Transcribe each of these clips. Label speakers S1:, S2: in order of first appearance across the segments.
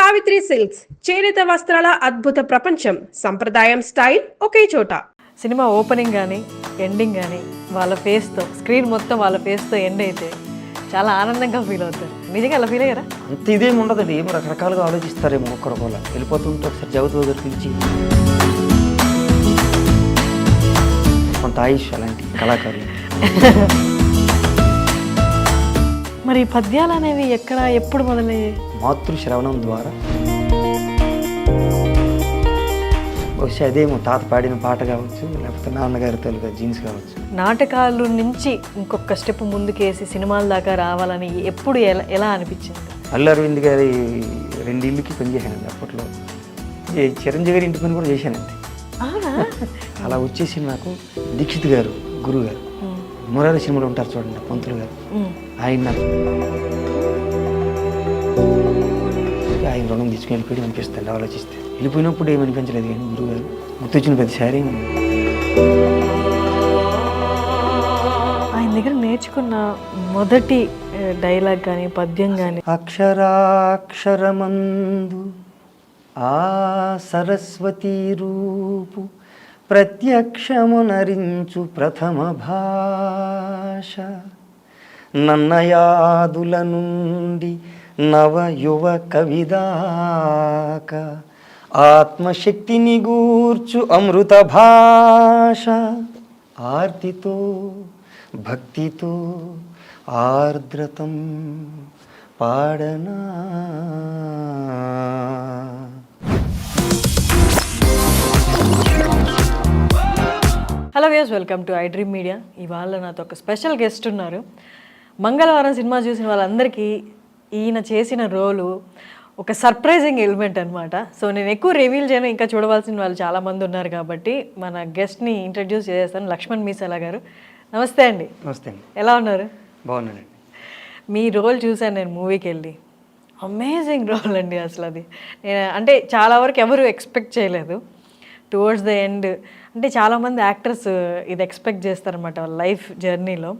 S1: Savitri silks చేనేత వస్త్రాల అద్భుత ప్రపంచం. సంప్రదాయం స్టైల్ ఒకే చోట.
S2: సినిమా ఓపెనింగ్ కానీ ఎండింగ్ కానీ వాళ్ళ ఫేస్తో స్క్రీన్ మొత్తం వాళ్ళ ఫేస్తో ఎండ్ అయితే చాలా ఆనందంగా ఫీల్ అవుతారు. నిజంగా అలా ఫీల్ అయ్యారా?
S3: అంత ఇదేమి ఉండదండి, ఏమో రకరకాలుగా ఆలోచిస్తారేమో ఒక్కరొకలా. వెళ్ళిపోతుంటే ఒకసారి జగత్ దగ్గర పిలిచి కొంత ఆయుష్ అలాంటి కళాకారులు.
S2: మరి పద్యాలు అనేవి ఎక్కడ ఎప్పుడు మొదలయ్యాయి?
S3: మాతృశ్రవణం ద్వారా. బహుశా అదేమో తాత పాడిన పాట కావచ్చు, లేకపోతే నాన్నగారి తెలుగు జీన్స్ కావచ్చు.
S2: నాటకాలు నుంచి ఇంకొక స్టెప్ ముందుకేసి సినిమాల దాకా రావాలని ఎప్పుడు ఎలా అనిపించింది?
S3: అల్లు అరవింద్ గారి 2 ఇళ్ళకి పనిచేశానండి అప్పట్లో. చిరంజీవి గారి ఇంటి పని కూడా చేశానండి. అలా వచ్చేసి నాకు దీక్షిత్ గారు గురువు గారు మురారి సినిమాలో ఉంటారు చూడండి, పంతులు గారు, ఆయన రుణం తీసుకుని వెళ్ళిపోయి అనిపిస్తుంది. ఆలోచిస్తే వెళ్ళిపోయినప్పుడు ఏమనిపించలేదు, కానీ గురువు గారు గుర్తొచ్చిన ప్రతిసారి.
S2: ఆయన దగ్గర నేర్చుకున్న మొదటి డైలాగ్ కానీ పద్యం కానీ,
S3: అక్షరాక్షరమందు ఆ సరస్వతీ రూపు ప్రత్యక్షమునరించు ప్రథమ భాష, నన్నయాదుల నుండి నవ యువ కవిదాక ఆత్మశక్తిని గూర్చు అమృత భాష, ఆర్తితో భక్తితో ఆర్ద్రతం పాడనా.
S2: Hello viewers, welcome to I dream media. ఇవాళ నాతో ఒక స్పెషల్ గెస్ట్ ఉన్నారు. మంగళవారం సినిమా చూసిన వాళ్ళందరికీ ఈయన చేసిన రోలు ఒక సర్ప్రైజింగ్ ఎలిమెంట్ అనమాట. సో నేను ఎక్కువ రివీల్ చేయను, ఇంకా చూడవలసిన వాళ్ళు చాలామంది ఉన్నారు కాబట్టి మన గెస్ట్ని ఇంట్రడ్యూస్ చేస్తాను. లక్ష్మణ్ మీసాల గారు, నమస్తే అండి.
S3: నమస్తే అండి.
S2: ఎలా ఉన్నారు?
S3: బాగున్నానండి.
S2: మీ రోల్ చూశాను నేను మూవీకి వెళ్ళి. అమేజింగ్ రోల్ అండి అసలు. అది నేను అంటే చాలా వరకు ఎవరు ఎక్స్పెక్ట్ చేయలేదు. టువర్డ్స్ ద ఎండ్ అంటే చాలామంది యాక్టర్స్ ఇది ఎక్స్పెక్ట్ చేస్తారనమాట వాళ్ళ లైఫ్ జర్నీలో.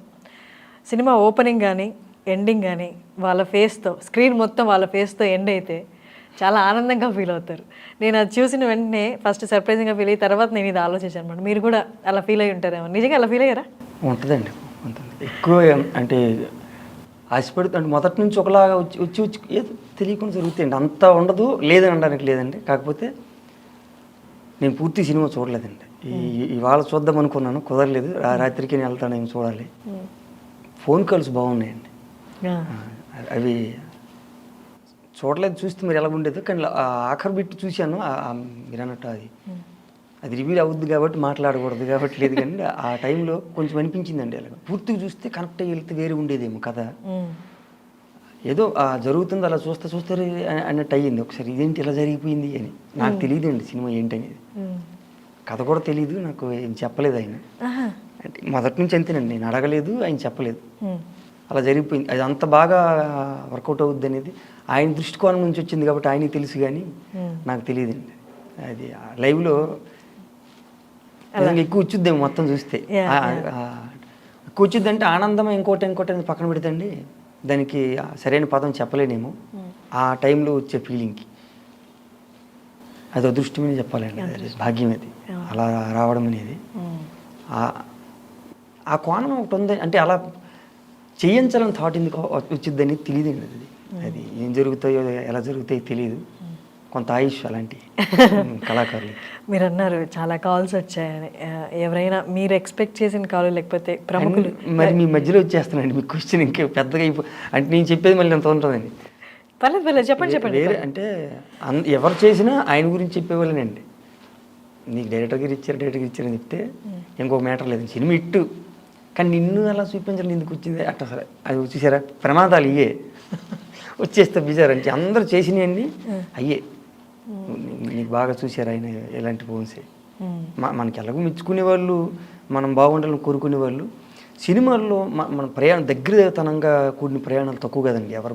S2: సినిమా ఓపెనింగ్ కానీ ఎండింగ్ కానీ వాళ్ళ ఫేస్తో స్క్రీన్ మొత్తం వాళ్ళ ఫేస్తో ఎండ్ అయితే చాలా ఆనందంగా ఫీల్ అవుతారు. నేను అది చూసిన వెంటనే ఫస్ట్ సర్ప్రైజింగ్గా ఫీల్ అయిన తర్వాత నేను ఇది ఆలోచించాను అనమాట. మీరు కూడా అలా ఫీల్ అయ్యి ఉంటారేమో. నిజంగా అలా ఫీల్ అయ్యారా?
S3: ఉంటుందండి, ఉంటుంది. ఎక్కువ అంటే ఆశపడుతూ అంటే మొదటి నుంచి ఒకలాగా వచ్చి వచ్చి వచ్చి ఏదో తెలియకుండా జరుగుతాయండి. అంత ఉండదు లేదని అనడానికి లేదండి. కాకపోతే నేను పూర్తి సినిమా చూడలేదండి. ఇవాళ చూద్దాం అనుకున్నాను, కుదరలేదు. రాత్రికి నేను వెళ్తాను, ఏమి చూడాలి. ఫోన్ కాల్స్ బాగున్నాయండి, అవి చూడలేదు. చూస్తే మీరు ఎలా ఉండేదో, కానీ ఆఖరి బిట్ చూశాను. మీరు అన్నట్టు అది రివీల్ అవుద్ది కాబట్టి మాట్లాడకూడదు కాబట్టి లేదు, కానీ ఆ టైంలో కొంచెం అనిపించిందండి. అలాగ పూర్తిగా చూస్తే కనెక్ట్ అయ్యి వెళ్తే వేరే ఉండేదేమో కథ. ఏదో జరుగుతుంది అలా చూస్తే చూస్తారు అన్నట్టు అయ్యింది. ఒకసారి ఇదేంటి ఇలా జరిగిపోయింది అని. నాకు తెలియదండి సినిమా ఏంటనేది, కథ కూడా తెలియదు నాకు. ఏం చెప్పలేదు ఆయన. అంటే మొదటి నుంచి అంతేనండి, నేను అడగలేదు, ఆయన చెప్పలేదు. అలా జరిగిపోయింది. అది అంత బాగా వర్కౌట్ అవుద్ది అనేది ఆయన దృష్టికోణం నుంచి వచ్చింది కాబట్టి ఆయనకి తెలుసు, కానీ నాకు తెలియదండి. అది లైవ్లో ఎక్కువ వచ్చిద్దేమో మొత్తం చూస్తే. ఎక్కువ వచ్చిద్ది అంటే ఆనందం ఇంకోటి అనేది పక్కన పెడతండి, దానికి సరైన పదం చెప్పలేనేమో. ఆ టైంలో వచ్చే ఫీలింగ్కి అది అదృష్టమని చెప్పాలండి, భాగ్యం అది అలా రావడం అనేది. ఆ కోణం ఒకటి ఉంది అంటే అలా చేయించాలని థాట్ ఎందుకు వచ్చిద్దని తెలియదండి. అది ఏం జరుగుతాయో ఎలా జరుగుతాయో తెలియదు. కొంత ఆయుష్ అలాంటి కళాకారులు.
S2: మీరు అన్నారు చాలా కాల్స్ వచ్చాయని. ఎవరైనా మీరు ఎక్స్పెక్ట్ చేసిన కాల్ లేకపోతే ప్రముఖులు?
S3: మరి మీ మధ్యలో వచ్చేస్తానండి మీ క్వశ్చన్. ఇంకా పెద్దగా అంటే నేను చెప్పేది మళ్ళీ ఎంత ఉంటుందండి.
S2: పర్లేదు చెప్పండి.
S3: వేరే అంటే ఎవరు చేసినా ఆయన గురించి చెప్పేవాళ్ళనండి. నీకు డైరెక్టర్ గారు ఇచ్చారని చెప్తే ఇంకొక మ్యాటర్ లేదు. సినిమా ఇట్టు, కానీ నిన్ను అలా చూపించాలి ఎందుకు వచ్చింది అట్లా. సరే అది వచ్చేసారా ప్రమాదాలు ఇయ్యే వచ్చేస్తే బిజారంటే అందరూ చేసినవన్నీ అయ్యే. నీకు బాగా చూసారు ఆయన ఎలాంటి ఫోన్సే. మనకి ఎలాగో మెచ్చుకునే వాళ్ళు, మనం బాగుండాలని కోరుకునే వాళ్ళు. సినిమాల్లో మన ప్రయాణం దగ్గరతనంగా కూడిన ప్రయాణాలు తక్కువ కదండి. ఎవరి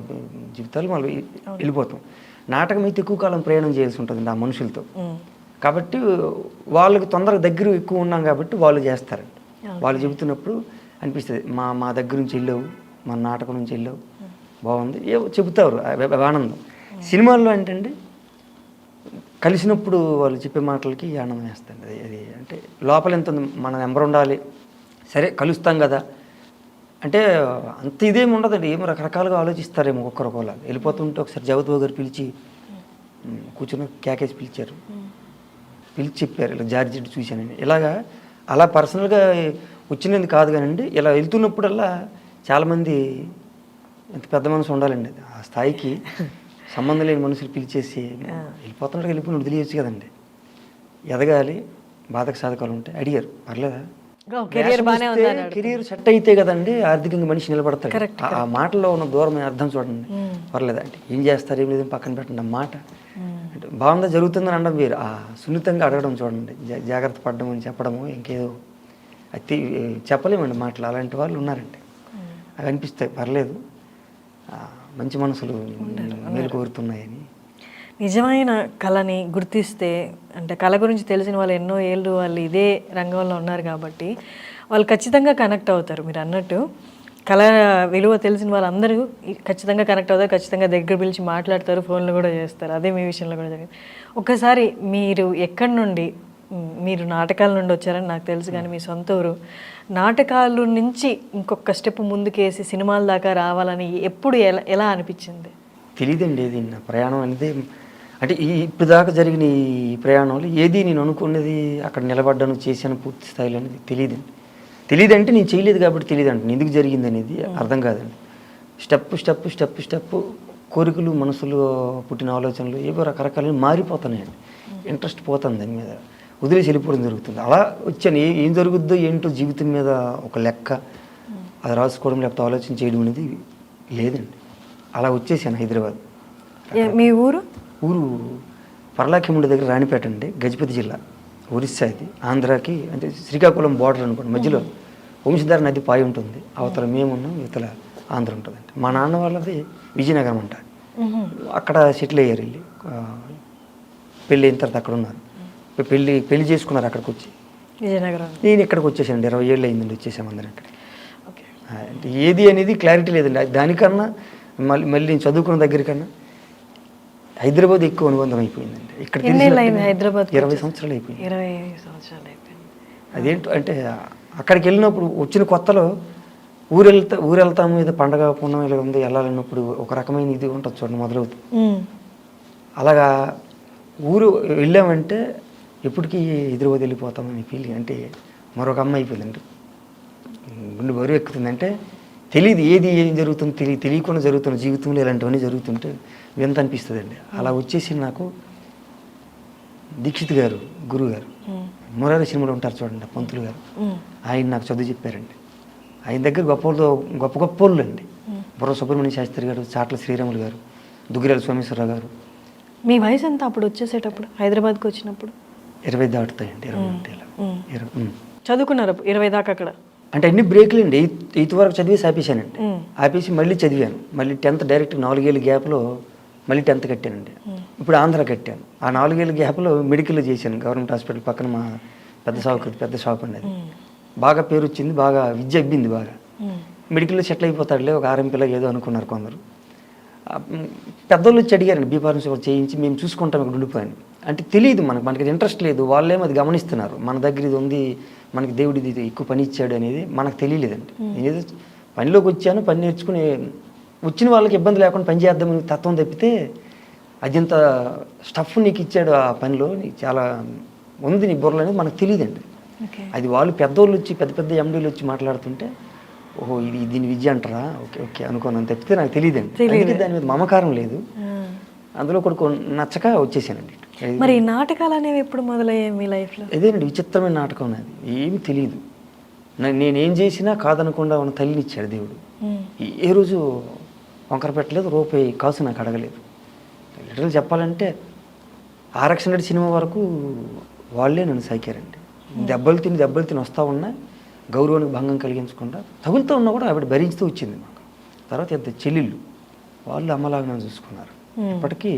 S3: జీవితాలు మనం వెళ్ళిపోతాం. నాటకం అయితే ఎక్కువ కాలం ప్రయాణం చేయాల్సి ఉంటుందండి ఆ మనుషులతో. కాబట్టి వాళ్ళకి తొందరగా దగ్గర ఎక్కువ ఉన్నాం కాబట్టి వాళ్ళు చేస్తారండి. వాళ్ళు చెబుతున్నప్పుడు అనిపిస్తుంది, మా దగ్గర నుంచి వెళ్ళావు, మన నాటకం నుంచి వెళ్ళావు, బాగుంది, ఏవో చెబుతారు ఆనందం. సినిమాల్లో ఏంటంటే కలిసినప్పుడు వాళ్ళు చెప్పే మాటలకి ఆనందం వేస్తుంది. అది అంటే లోపల ఎంత ఉంది, మన నెంబర్ ఉండాలి, సరే కలుస్తాం కదా అంటే అంత ఇదేమి ఉండదండి. ఏమో రకరకాలుగా ఆలోచిస్తారేమో ఒక్కొక్కరు. వెళ్ళిపోతుంటే ఒకసారి జగద్బాబు గారు పిలిచి కూర్చుని కేకేసి పిలిచారు, పిలిచి చెప్పారు ఇలా జార్జెట్ చూశానండి. ఇలాగా అలా పర్సనల్గా వచ్చినది కాదు కానండి, ఇలా వెళ్తున్నప్పుడల్లా చాలామంది ఎంత పెద్ద మనసు ఉండాలండి ఆ స్థాయికి. సంబంధం లేని మనుషులు పిలిచేసి వెళ్ళిపోతున్నాడు వెళ్ళిపోయి వదిలేయచ్చు కదండి. ఎదగాలి, బాధక సాధకాలు ఉంటాయి. అడిగారు పర్లేదా, కెరీర్ సెట్ అయితే కదండి ఆర్థికంగా మనిషి నిలబడతాడు. ఆ మాటలో ఉన్న దూరం అర్థం చూడండి. పర్లేదా అంటే ఏం చేస్తారు ఏం లేదని పక్కన పెట్టండి. ఆ మాట అంటే బాగుందా జరుగుతుందని అనడం వేరు, ఆ సున్నితంగా అడగడం చూడండి, జాగ్రత్త పడడం అని చెప్పడము ఇంకేదో అది చెప్పలేమండి మాటలు. అలాంటి వాళ్ళు ఉన్నారండి, అవి అనిపిస్తాయి. పర్లేదు, మంచి మనసులు మేలు కోరుతున్నాయని.
S2: నిజమైన కళని గుర్తిస్తే అంటే కళ గురించి తెలిసిన వాళ్ళు ఎన్నో ఏళ్ళు వాళ్ళు ఇదే రంగంలో ఉన్నారు కాబట్టి వాళ్ళు ఖచ్చితంగా కనెక్ట్ అవుతారు. మీరు అన్నట్టు కళ విలువ తెలిసిన వాళ్ళందరూ ఖచ్చితంగా కనెక్ట్ అవుతారు, ఖచ్చితంగా దగ్గర పిలిచి మాట్లాడతారు, ఫోన్లు కూడా చేస్తారు. అదే మీ విషయంలో కూడా జరిగింది. ఒక్కసారి మీరు ఎక్కడి నుండి, మీరు నాటకాల నుండి వచ్చారని నాకు తెలుసు, కానీ మీ సొంత ఊరు నాటకాల నుంచి ఇంకొక స్టెప్ ముందుకేసి సినిమాల దాకా రావాలని ఎప్పుడు ఎలా అనిపించింది?
S3: తెలియదండి ఏది నా ప్రయాణం అనేది. అంటే ఇప్పుడు దాకా జరిగిన ఈ ప్రయాణంలో ఏది నేను అనుకున్నది అక్కడ నిలబడ్డాను చేశాను పూర్తి స్థాయిలో అనేది తెలియదండి. తెలియదంటే నేను చేయలేదు కాబట్టి తెలియదు అంటే ఎందుకు జరిగింది అనేది అర్థం కాదండి. స్టెప్ స్టెప్ స్టెప్ స్టెప్ కోరికలు మనసులో పుట్టిన ఆలోచనలు ఏవో రకరకాలు మారిపోతున్నాయండి. ఇంట్రెస్ట్ పోతుంది దాని మీద, వదిలేసి వెళ్ళిపోవడం జరుగుతుంది. అలా వచ్చాను. ఏం జరుగుద్దో ఏంటో జీవితం మీద ఒక లెక్క అది రాసుకోవడం లేకపోతే ఆలోచన చేయడం అనేది లేదండి. అలా వచ్చేసాను హైదరాబాద్.
S2: మీ ఊరు
S3: పర్లాకిముండి దగ్గర రాణిపేట అండి, గజపతి జిల్లా, ఒరిస్సా. ఇది ఆంధ్రాకి అంటే శ్రీకాకుళం బార్డర్ అనుకోండి. మధ్యలో వంశధార నది పాయి ఉంటుంది, అవతల మేమున్నాం, ఇవతల ఆంధ్ర ఉంటుందండి. మా నాన్న వాళ్ళది విజయనగరం అంట. అక్కడ సెటిల్ అయ్యారు, వెళ్ళి పెళ్ళి అయిన తర్వాత అక్కడ ఉన్నారు. పెళ్లి చేసుకున్నారు అక్కడికి వచ్చి.
S2: విజయనగరం
S3: నేను ఇక్కడికి వచ్చేసాను, 20 ఏళ్ళు అయిందండి వచ్చేసాము అందరం ఇక్కడ. అంటే ఏది అనేది క్లారిటీ లేదండి. దానికన్నా మళ్ళీ నేను చదువుకున్న దగ్గర కన్నా హైదరాబాద్ ఎక్కువ అనుబంధం అయిపోయిందండి. ఇక్కడ 20 సంవత్సరాలు అయిపోయింది.
S2: 20 సంవత్సరాలు అయిపోయింది.
S3: అదేంటో అంటే అక్కడికి వెళ్ళినప్పుడు వచ్చిన కొత్తలో ఊరు వెళ్తాము, ఏదో పండగ పుణ్యం ఇలా ఉంది వెళ్ళాలన్నప్పుడు ఒక రకమైన ఇది ఉంటుంది చూడండి, మొదలవుతుంది. అలాగా ఊరు వెళ్ళామంటే ఎప్పటికీ హైదరాబాద్ వెళ్ళిపోతామని ఫీలింగ్. అంటే మరొక అమ్మ అయిపోయిందండి, గుండె బరువు ఎక్కుతుందంటే తెలియదు ఏం జరుగుతుందో తెలియకుండా జరుగుతున్న జీవితంలో ఇలాంటివన్నీ జరుగుతుంటే వింత అనిపిస్తుంది అండి. అలా వచ్చేసి నాకు దీక్షిత్ గారు, గురువు గారు, మురారి సినిమాలో ఉంటారు చూడండి, పంతులు గారు, ఆయన నాకు చదువు చెప్పారండి. ఆయన దగ్గర గొప్ప వాళ్ళు అండి. బుర్ర సుబ్రహ్మణ్య శాస్త్రి గారు, చాట్ల శ్రీరాములు గారు, దుగ్గిరాల సోమేశ్వరరావు గారు.
S2: మీ వయసు ఎంత అప్పుడు వచ్చేసేటప్పుడు, హైదరాబాద్కి వచ్చినప్పుడు?
S3: 20 దాటుతాయండి, 20.
S2: చదువుకున్నారు 20 దాకా అక్కడ?
S3: అంటే అన్ని బ్రేక్లు అండి. 8th వరకు చదివేసి ఆపేశానండి. ఆపేసి మళ్ళీ చదివాను. మళ్ళీ 10th డైరెక్ట్ 4 ఏళ్ళ గ్యాప్లో మళ్ళీ 10th కట్టానండి. ఇప్పుడు ఆంధ్ర కట్టాను. ఆ 4 ఏళ్ళ గ్యాప్లో మెడికల్లో చేశాను, గవర్నమెంట్ హాస్పిటల్ పక్కన మా పెద్ద షాప్ అండి. అది బాగా పేరు వచ్చింది, బాగా విద్య అబ్బింది బాగా. మెడికల్లో సెటిల్ అయిపోతాడులే ఒక ఆర్ఎంపీలో ఏదో అనుకున్నారు కొందరు. పెద్దోళ్ళు వచ్చి అడిగారండి, బీఫార్మసీ కూడా చేయించి మేము చూసుకుంటాం ఇక్కడ ఉండిపోయాను. అంటే తెలియదు మనకి ఇంట్రెస్ట్ లేదు, వాళ్ళేమో అది గమనిస్తున్నారు. మన దగ్గర ఇది ఉంది, మనకి దేవుడు ఇది ఎక్కువ పని ఇచ్చాడు అనేది మనకు తెలియలేదండి. నేనేదో పనిలోకి వచ్చాను, పని నేర్చుకుని వచ్చిన వాళ్ళకి ఇబ్బంది లేకుండా పని చేద్దామని తత్వం తప్పితే అది ఇంత స్టఫ్ నీకు ఇచ్చాడు ఆ పనిలో, నీకు చాలా ఉంది నీ బుర్రలు అనేది మనకు తెలియదండి. అది వాళ్ళు పెద్దోళ్ళు వచ్చి పెద్ద ఎండీలు వచ్చి మాట్లాడుతుంటే ఓహో ఇది దీని విద్య అంటారా, ఓకే అనుకోను తప్పితే నాకు తెలియదండి. అందుకే దాని మీద మమకారం లేదు, అందులో కొడుకు నచ్చక వచ్చేసానండి.
S2: మరి నాటకాలు అనేవి ఎప్పుడు మొదలయ్యాయి మీ లైఫ్లో?
S3: అదేనండి విచిత్రమైన నాటకం నాది, ఏమి తెలియదు. నేనేం చేసినా కాదనకుండా ఉన్న తల్లిని ఇచ్చాడు దేవుడు. ఏ రోజు వంకర పెట్టలేదు, రూపాయి కాసు నాకు అడగలేదు. లిటరల్ చెప్పాలంటే ఆరక్షణ సినిమా వరకు వాళ్ళే నన్ను సాకారండి. దెబ్బలు తిని వస్తూ ఉన్నా గౌరవానికి భంగం కలిగించకుండా తగులుతూ ఉన్నా కూడా ఆవిడ భరించుతూ వచ్చింది మాకు. తర్వాత ఇద్దరు చెల్లెళ్ళు, వాళ్ళు అమ్మలాగా నన్ను చూసుకున్నారు. ఇప్పటికీ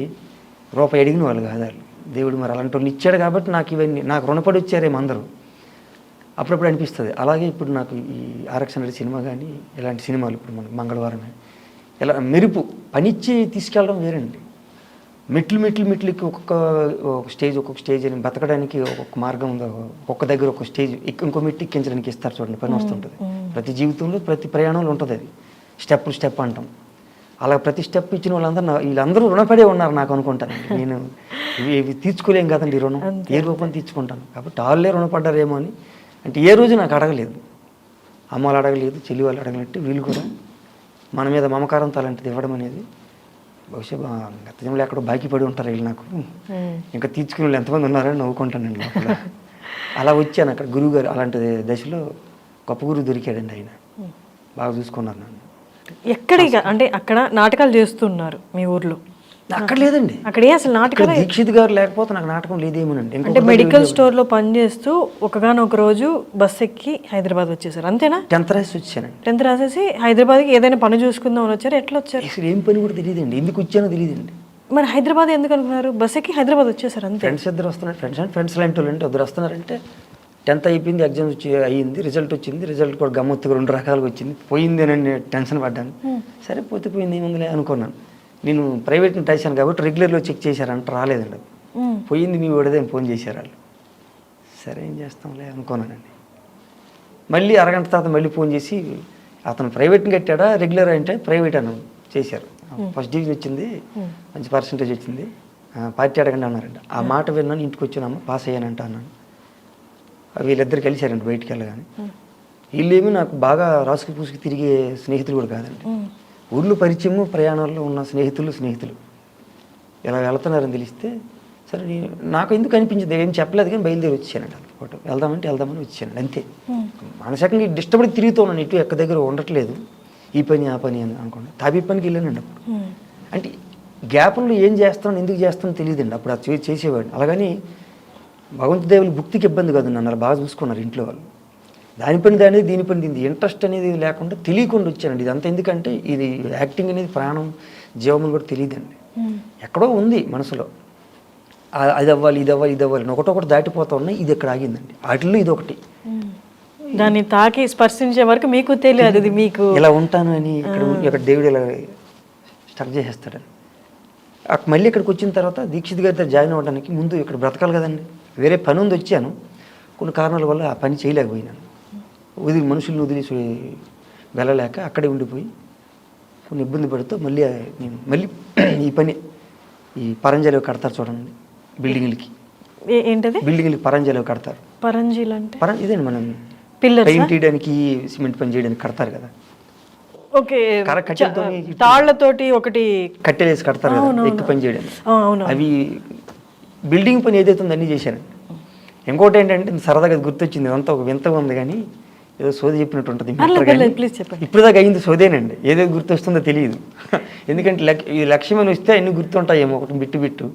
S3: రూపాయి అడిగిన వాళ్ళు కాదు వాళ్ళు. దేవుడు మరి అలాంటి వాళ్ళు ఇచ్చాడు కాబట్టి నాకు ఇవన్నీ నాకు రుణపడి వచ్చారేమో అందరూ. అప్పుడప్పుడు అనిపిస్తుంది. అలాగే ఇప్పుడు నాకు ఈ ఆరక్షణ సినిమా కానీ ఇలాంటి సినిమాలు ఇప్పుడు మనకు మంగళవారం ఇలా మెరుపు పనిచ్చి తీసుకెళ్ళడం వేరండి. మెట్లకి ఒక్కొక్క స్టేజ్ అని బతకడానికి ఒక్కొక్క మార్గం ఉంది. ఒక్కొక్క దగ్గర ఒక స్టేజ్ ఇంకో మెట్టు ఎక్కించడానికి ఇస్తారు చూడండి, పని వస్తుంటుంది. ప్రతి జీవితంలో ప్రతి ప్రయాణంలో ఉంటుంది అది, స్టెప్ అంటాం. అలా ప్రతి స్టెప్ ఇచ్చిన వీళ్ళందరూ రుణపడే ఉన్నారు నాకు అనుకుంటానండి. నేను ఇవి తీర్చుకోలేం కదండి రుణం, ఏ రూపం తీర్చుకుంటాను. కాబట్టి వాళ్ళే రుణపడ్డారేమో అని. అంటే ఏ రోజు నాకు అడగలేదు, అమ్మ వాళ్ళు అడగలేదు, చెల్లి వాళ్ళు అడగలంటే వీళ్ళు కూడా మన మీద మమకారంతో అలాంటిది ఇవ్వడం అనేది బహుశా గత జన్మలో ఎక్కడో బాకీ పడి ఉంటారు వీళ్ళు నాకు. ఇంకా తీర్చుకునే వాళ్ళు ఎంతమంది ఉన్నారని నవ్వుకుంటానండి లోపల. అలా వచ్చాను అక్కడ గురువుగారు అలాంటి దశలో గొప్ప గురువు దొరికాడండి. ఆయన బాగా చూసుకున్నారు నన్ను.
S2: ఎక్కడికి అంటే అక్కడ నాటకాలు చేస్తున్నారు మీ ఊర్లో?
S3: అక్కడ లేదండి,
S2: అక్కడే అసలు నాటకాలు.
S3: దీక్షిత్ గారు లేకపోతే నాకు నాటకం లేదేమోనండి.
S2: అంటే మెడికల్ స్టోర్లో పనిచేస్తూ ఒకగానొక రోజు బస్ ఎక్కి హైదరాబాద్ వచ్చేసారు, అంతేనా?
S3: 10th రాసి వచ్చానండి.
S2: 10th రాసేసి హైదరాబాద్కి ఏదైనా పని చూసుకుందాం అని వచ్చారు. ఎట్లా వచ్చారు?
S3: అసలు ఏం పని కూడా తెలియదండి, ఎందుకు వచ్చానో తెలియదండి.
S2: మరి హైదరాబాద్ ఎందుకు అనుకున్నారు? బస్ ఎక్కి హైదరాబాద్ వచ్చేసారు అంతే.
S3: ఫ్రెండ్స్ ఇద్దరు వస్తున్నారు, ఫ్రెండ్స్ లాంటి వాళ్ళు అంటే ఇద్దరు వస్తున్నారంటే 10th అయిపోయింది, ఎగ్జామ్ అయ్యింది, రిజల్ట్ వచ్చింది. రిజల్ట్ కూడా గమ్మత్తుగా 2 రకాలుగా వచ్చింది. పోయింది అని టెన్షన్ పడ్డాను. సరే పోతే పోయింది ఏముందిలే అనుకున్నాను. నేను ప్రైవేట్ని రాశాను కాబట్టి రెగ్యులర్లో చెక్ చేశారంట, రాలేదండి. పోయింది మీ వాడిదేం ఫోన్ చేశారు వాళ్ళు. సరే ఏం చేస్తాంలే అనుకున్నానండి. మళ్ళీ అరగంట తర్వాత మళ్ళీ ఫోన్ చేసి అతను ప్రైవేట్ని కట్టాడా రెగ్యులర్ అంటే ప్రైవేట్ అని చేశారు. ఫస్ట్ డివిజన్ వచ్చింది, మంచి పర్సంటేజ్ వచ్చింది, పార్టీ అడగండి అన్నారండి. ఆ మాట విన్నాను, ఇంటికి వచ్చానమ్మ పాస్ అయ్యానంట అన్నాను. వీళ్ళిద్దరు కలిశారండి బయటికి వెళ్ళగానే. వీళ్ళేమీ నాకు బాగా రాసుకు పూసుకు తిరిగే స్నేహితులు కూడా కాదండి. ఊర్లో పరిచయము, ప్రయాణాల్లో ఉన్న స్నేహితులు ఇలా వెళ్తున్నారని తెలిస్తే సరే నాకు ఎందుకు అనిపించింది, ఏం చెప్పలేదు కానీ బయలుదేరి వచ్చానండి. ఫోటో వెళ్దామని వచ్చానండి అంతే. మానసికంగా డిస్టర్బ్ తిరుగుతూ ఉన్నాను, ఇటు ఎక్క దగ్గర ఉండట్లేదు, ఈ పని ఆ పని అని అనుకోండి. తాబీ పనికి వెళ్ళానండి అప్పుడు. అంటే గ్యాప్లో ఏం చేస్తాను ఎందుకు చేస్తానో తెలియదండి అప్పుడు. అది చేసేవాడిని. అలాగని భగవంతుదేవులు భుక్తికి ఇబ్బంది కాదు, నన్ను అలా బాగా చూసుకున్నారు ఇంట్లో వాళ్ళు. దాని పని దీని పని దీని ఇంట్రెస్ట్ అనేది లేకుండా తెలియకుండా వచ్చానండి. ఇదంతా ఎందుకంటే ఇది యాక్టింగ్ అనేది ప్రాణం జీవమని కూడా తెలియదండి. ఎక్కడో ఉంది మనసులో, అది అవ్వాలి ఇది అవ్వాలి ఒకటొకటి దాటిపోతా ఉన్నాయి. ఇది ఎక్కడ ఆగిందండి, వాటిల్లో ఇది ఒకటి.
S2: దాన్ని తాకి స్పర్శించే వరకు మీకు తెలియదు అది మీకు
S3: ఇలా ఉంటాను అని. ఇక్కడ దేవుడు ఇలా స్టక్ చేసేస్తాడని. మళ్ళీ ఇక్కడికి వచ్చిన తర్వాత దీక్షిత్ గారి దగ్గర జాయిన్ అవ్వడానికి ముందు ఇక్కడ బ్రతకాలి కదండి. వేరే పని ఉంది వచ్చాను, కొన్ని కారణాల వల్ల ఆ పని చేయలేకపోయినాను. మనుషులను వదిలేసి వెళ్ళలేక అక్కడే ఉండిపోయి కొన్ని ఇబ్బంది పడుతూ మళ్ళీ ఈ పని ఈ పరంజాలు కడతారు చూడండి బిల్డింగ్లకి.
S2: ఏంటది?
S3: బిల్డింగ్లకి పరంజాలు కడతారు.
S2: పరంజీలు అంటే
S3: ఇదేండి మనం
S2: పిల్లర్స్
S3: పెయింట్ చేయడానికి, సిమెంట్ పని చేయడానికి కడతారు కదా.
S2: ఓకే, తాళ్లతోటి ఒకటి
S3: కట్టెలేసి కడతారు కదా ఎక్కి పని చేయడానికి. అవి బిల్డింగ్ పని ఏదైతే ఉందో అన్నీ చేశాను. ఇంకోటి ఏంటంటే సరదాగా గుర్తొచ్చింది, అంతా ఒక వింతగా ఉంది కానీ ఏదో సోది చెప్పినట్టు ఉంటుంది. ఇప్పుడు దాకా అయింది సోదేనండి, ఏదైతే గుర్తొస్తుందో తెలియదు. ఎందుకంటే ఈ లక్ష్యం అని వస్తే అన్ని గుర్తుంటాయేమో ఒకటి బిట్టు.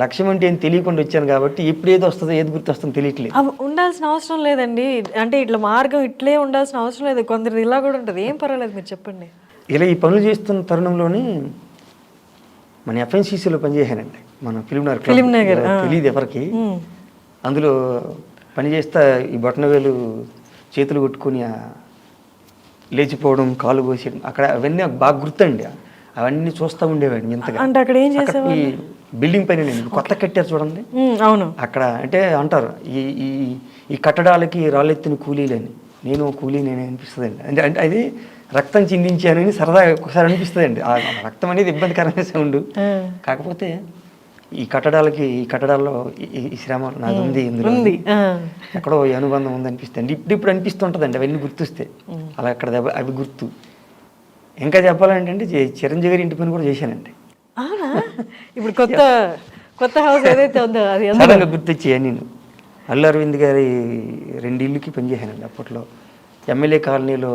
S3: లక్ష్యం అంటే ఏం తెలియకుండా వచ్చాను కాబట్టి ఎప్పుడు ఏది వస్తుందో ఏది గుర్తొస్తుందో తెలియట్లేదు.
S2: ఉండాల్సిన అవసరం లేదండి, అంటే ఇట్లా మార్గం ఇట్లే ఉండాల్సిన అవసరం లేదు. కొందరు ఇలా కూడా ఉంటుంది, ఏం పర్వాలేదు, మీరు చెప్పండి.
S3: ఇలా ఈ పనులు చేస్తున్న తరుణంలోనే మన ఎఫ్ఎన్సీసీలో పనిచేశానండి, మన ఫిలిం నగర్. తెలియదు ఎవరికి. అందులో పని చేస్తా ఈ బొట్టనవేలు చేతులు కొట్టుకుని లేచిపోవడం, కాలు కోసేయడం, అక్కడ అవన్నీ బాగా గుర్తండి. అవన్నీ చూస్తూ ఉండేవాడిని ఇంతగా.
S2: అంటే అక్కడ ఏం చేసేవాళ్ళు?
S3: ఈ బిల్డింగ్ పైన కొత్త కట్టారు చూడండి.
S2: అవును, అక్కడ
S3: అంటే అంటారు ఈ కట్టడాలకి రాళ్ళెత్తిన కూలీలని. నేను కూలీని అనిపిస్తుంది అండి. అంటే అది రక్తం చిందించానని సరదాగా ఒకసారి అనిపిస్తుంది అండి. ఆ రక్తం అనేది ఇబ్బందికరమైన సౌండ్. కాకపోతే ఈ కట్టడాల్లో ఈ శ్రమ నాది ఉంది, ఇందులో ఎక్కడో ఈ అనుబంధం ఉంది అనిపిస్తుంది. ఇప్పుడు అనిపిస్తుంటుందండి అవన్నీ గుర్తుస్తే. అలా అక్కడ అవి గుర్తు. ఇంకా చెప్పాలంటే చిరంజీవి గారి ఇంటి పని కూడా చేశానండి.
S2: ఇప్పుడు కొత్త హౌస్ ఏదైతే ఉందో అది
S3: సడన్గా గుర్తొచ్చాయి. నేను అల్లు అరవింద్ గారి 2 ఇళ్ళకి పనిచేశానండి అప్పట్లో. ఎమ్మెల్యే కాలనీలో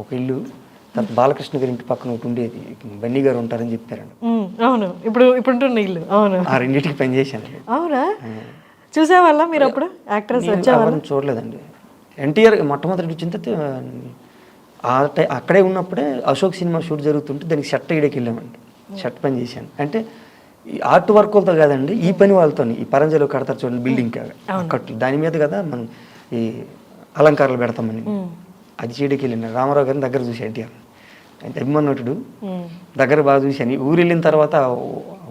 S3: ఒక ఇల్లు, తర్వాత బాలకృష్ణ గారి ఇంటి పక్కన ఒకటి ఉండేది, బన్నీ గారు ఉంటారని చెప్పారండి.
S2: అవును, ఇప్పుడు ఇల్లు. అవును, ఆ
S3: 2టికి పనిచేశానండి.
S2: అవునా? చూసేవాళ్ళ మీరు అప్పుడు? యాక్టర్స్ వచ్చేవాళ్ళని
S3: చూడలేదండి. ఎన్టీఆర్ మొట్టమొదటి వచ్చిన తర్వాత అక్కడే ఉన్నప్పుడే అశోక్ సినిమా షూట్ జరుగుతుంటే దానికి షర్ట్ ఇడకి వెళ్ళామండి. షర్ట్ పని చేశాను. అంటే ఈ ఆర్ట్ వర్క్లతో కాదండి, ఈ పని వాళ్ళతో, ఈ పరంజాలు కడతారు చూడండి బిల్డింగ్ కట్లు, దాని మీద కదా మనం ఈ అలంకారాలు పెడతామని అది చేయడానికి వెళ్ళిన రామారావు గారిని దగ్గర చూసి ఎన్టీఆర్ అంటే అభిమాన నటుడు దగ్గర బాగా చూశాను. ఊరు వెళ్ళిన తర్వాత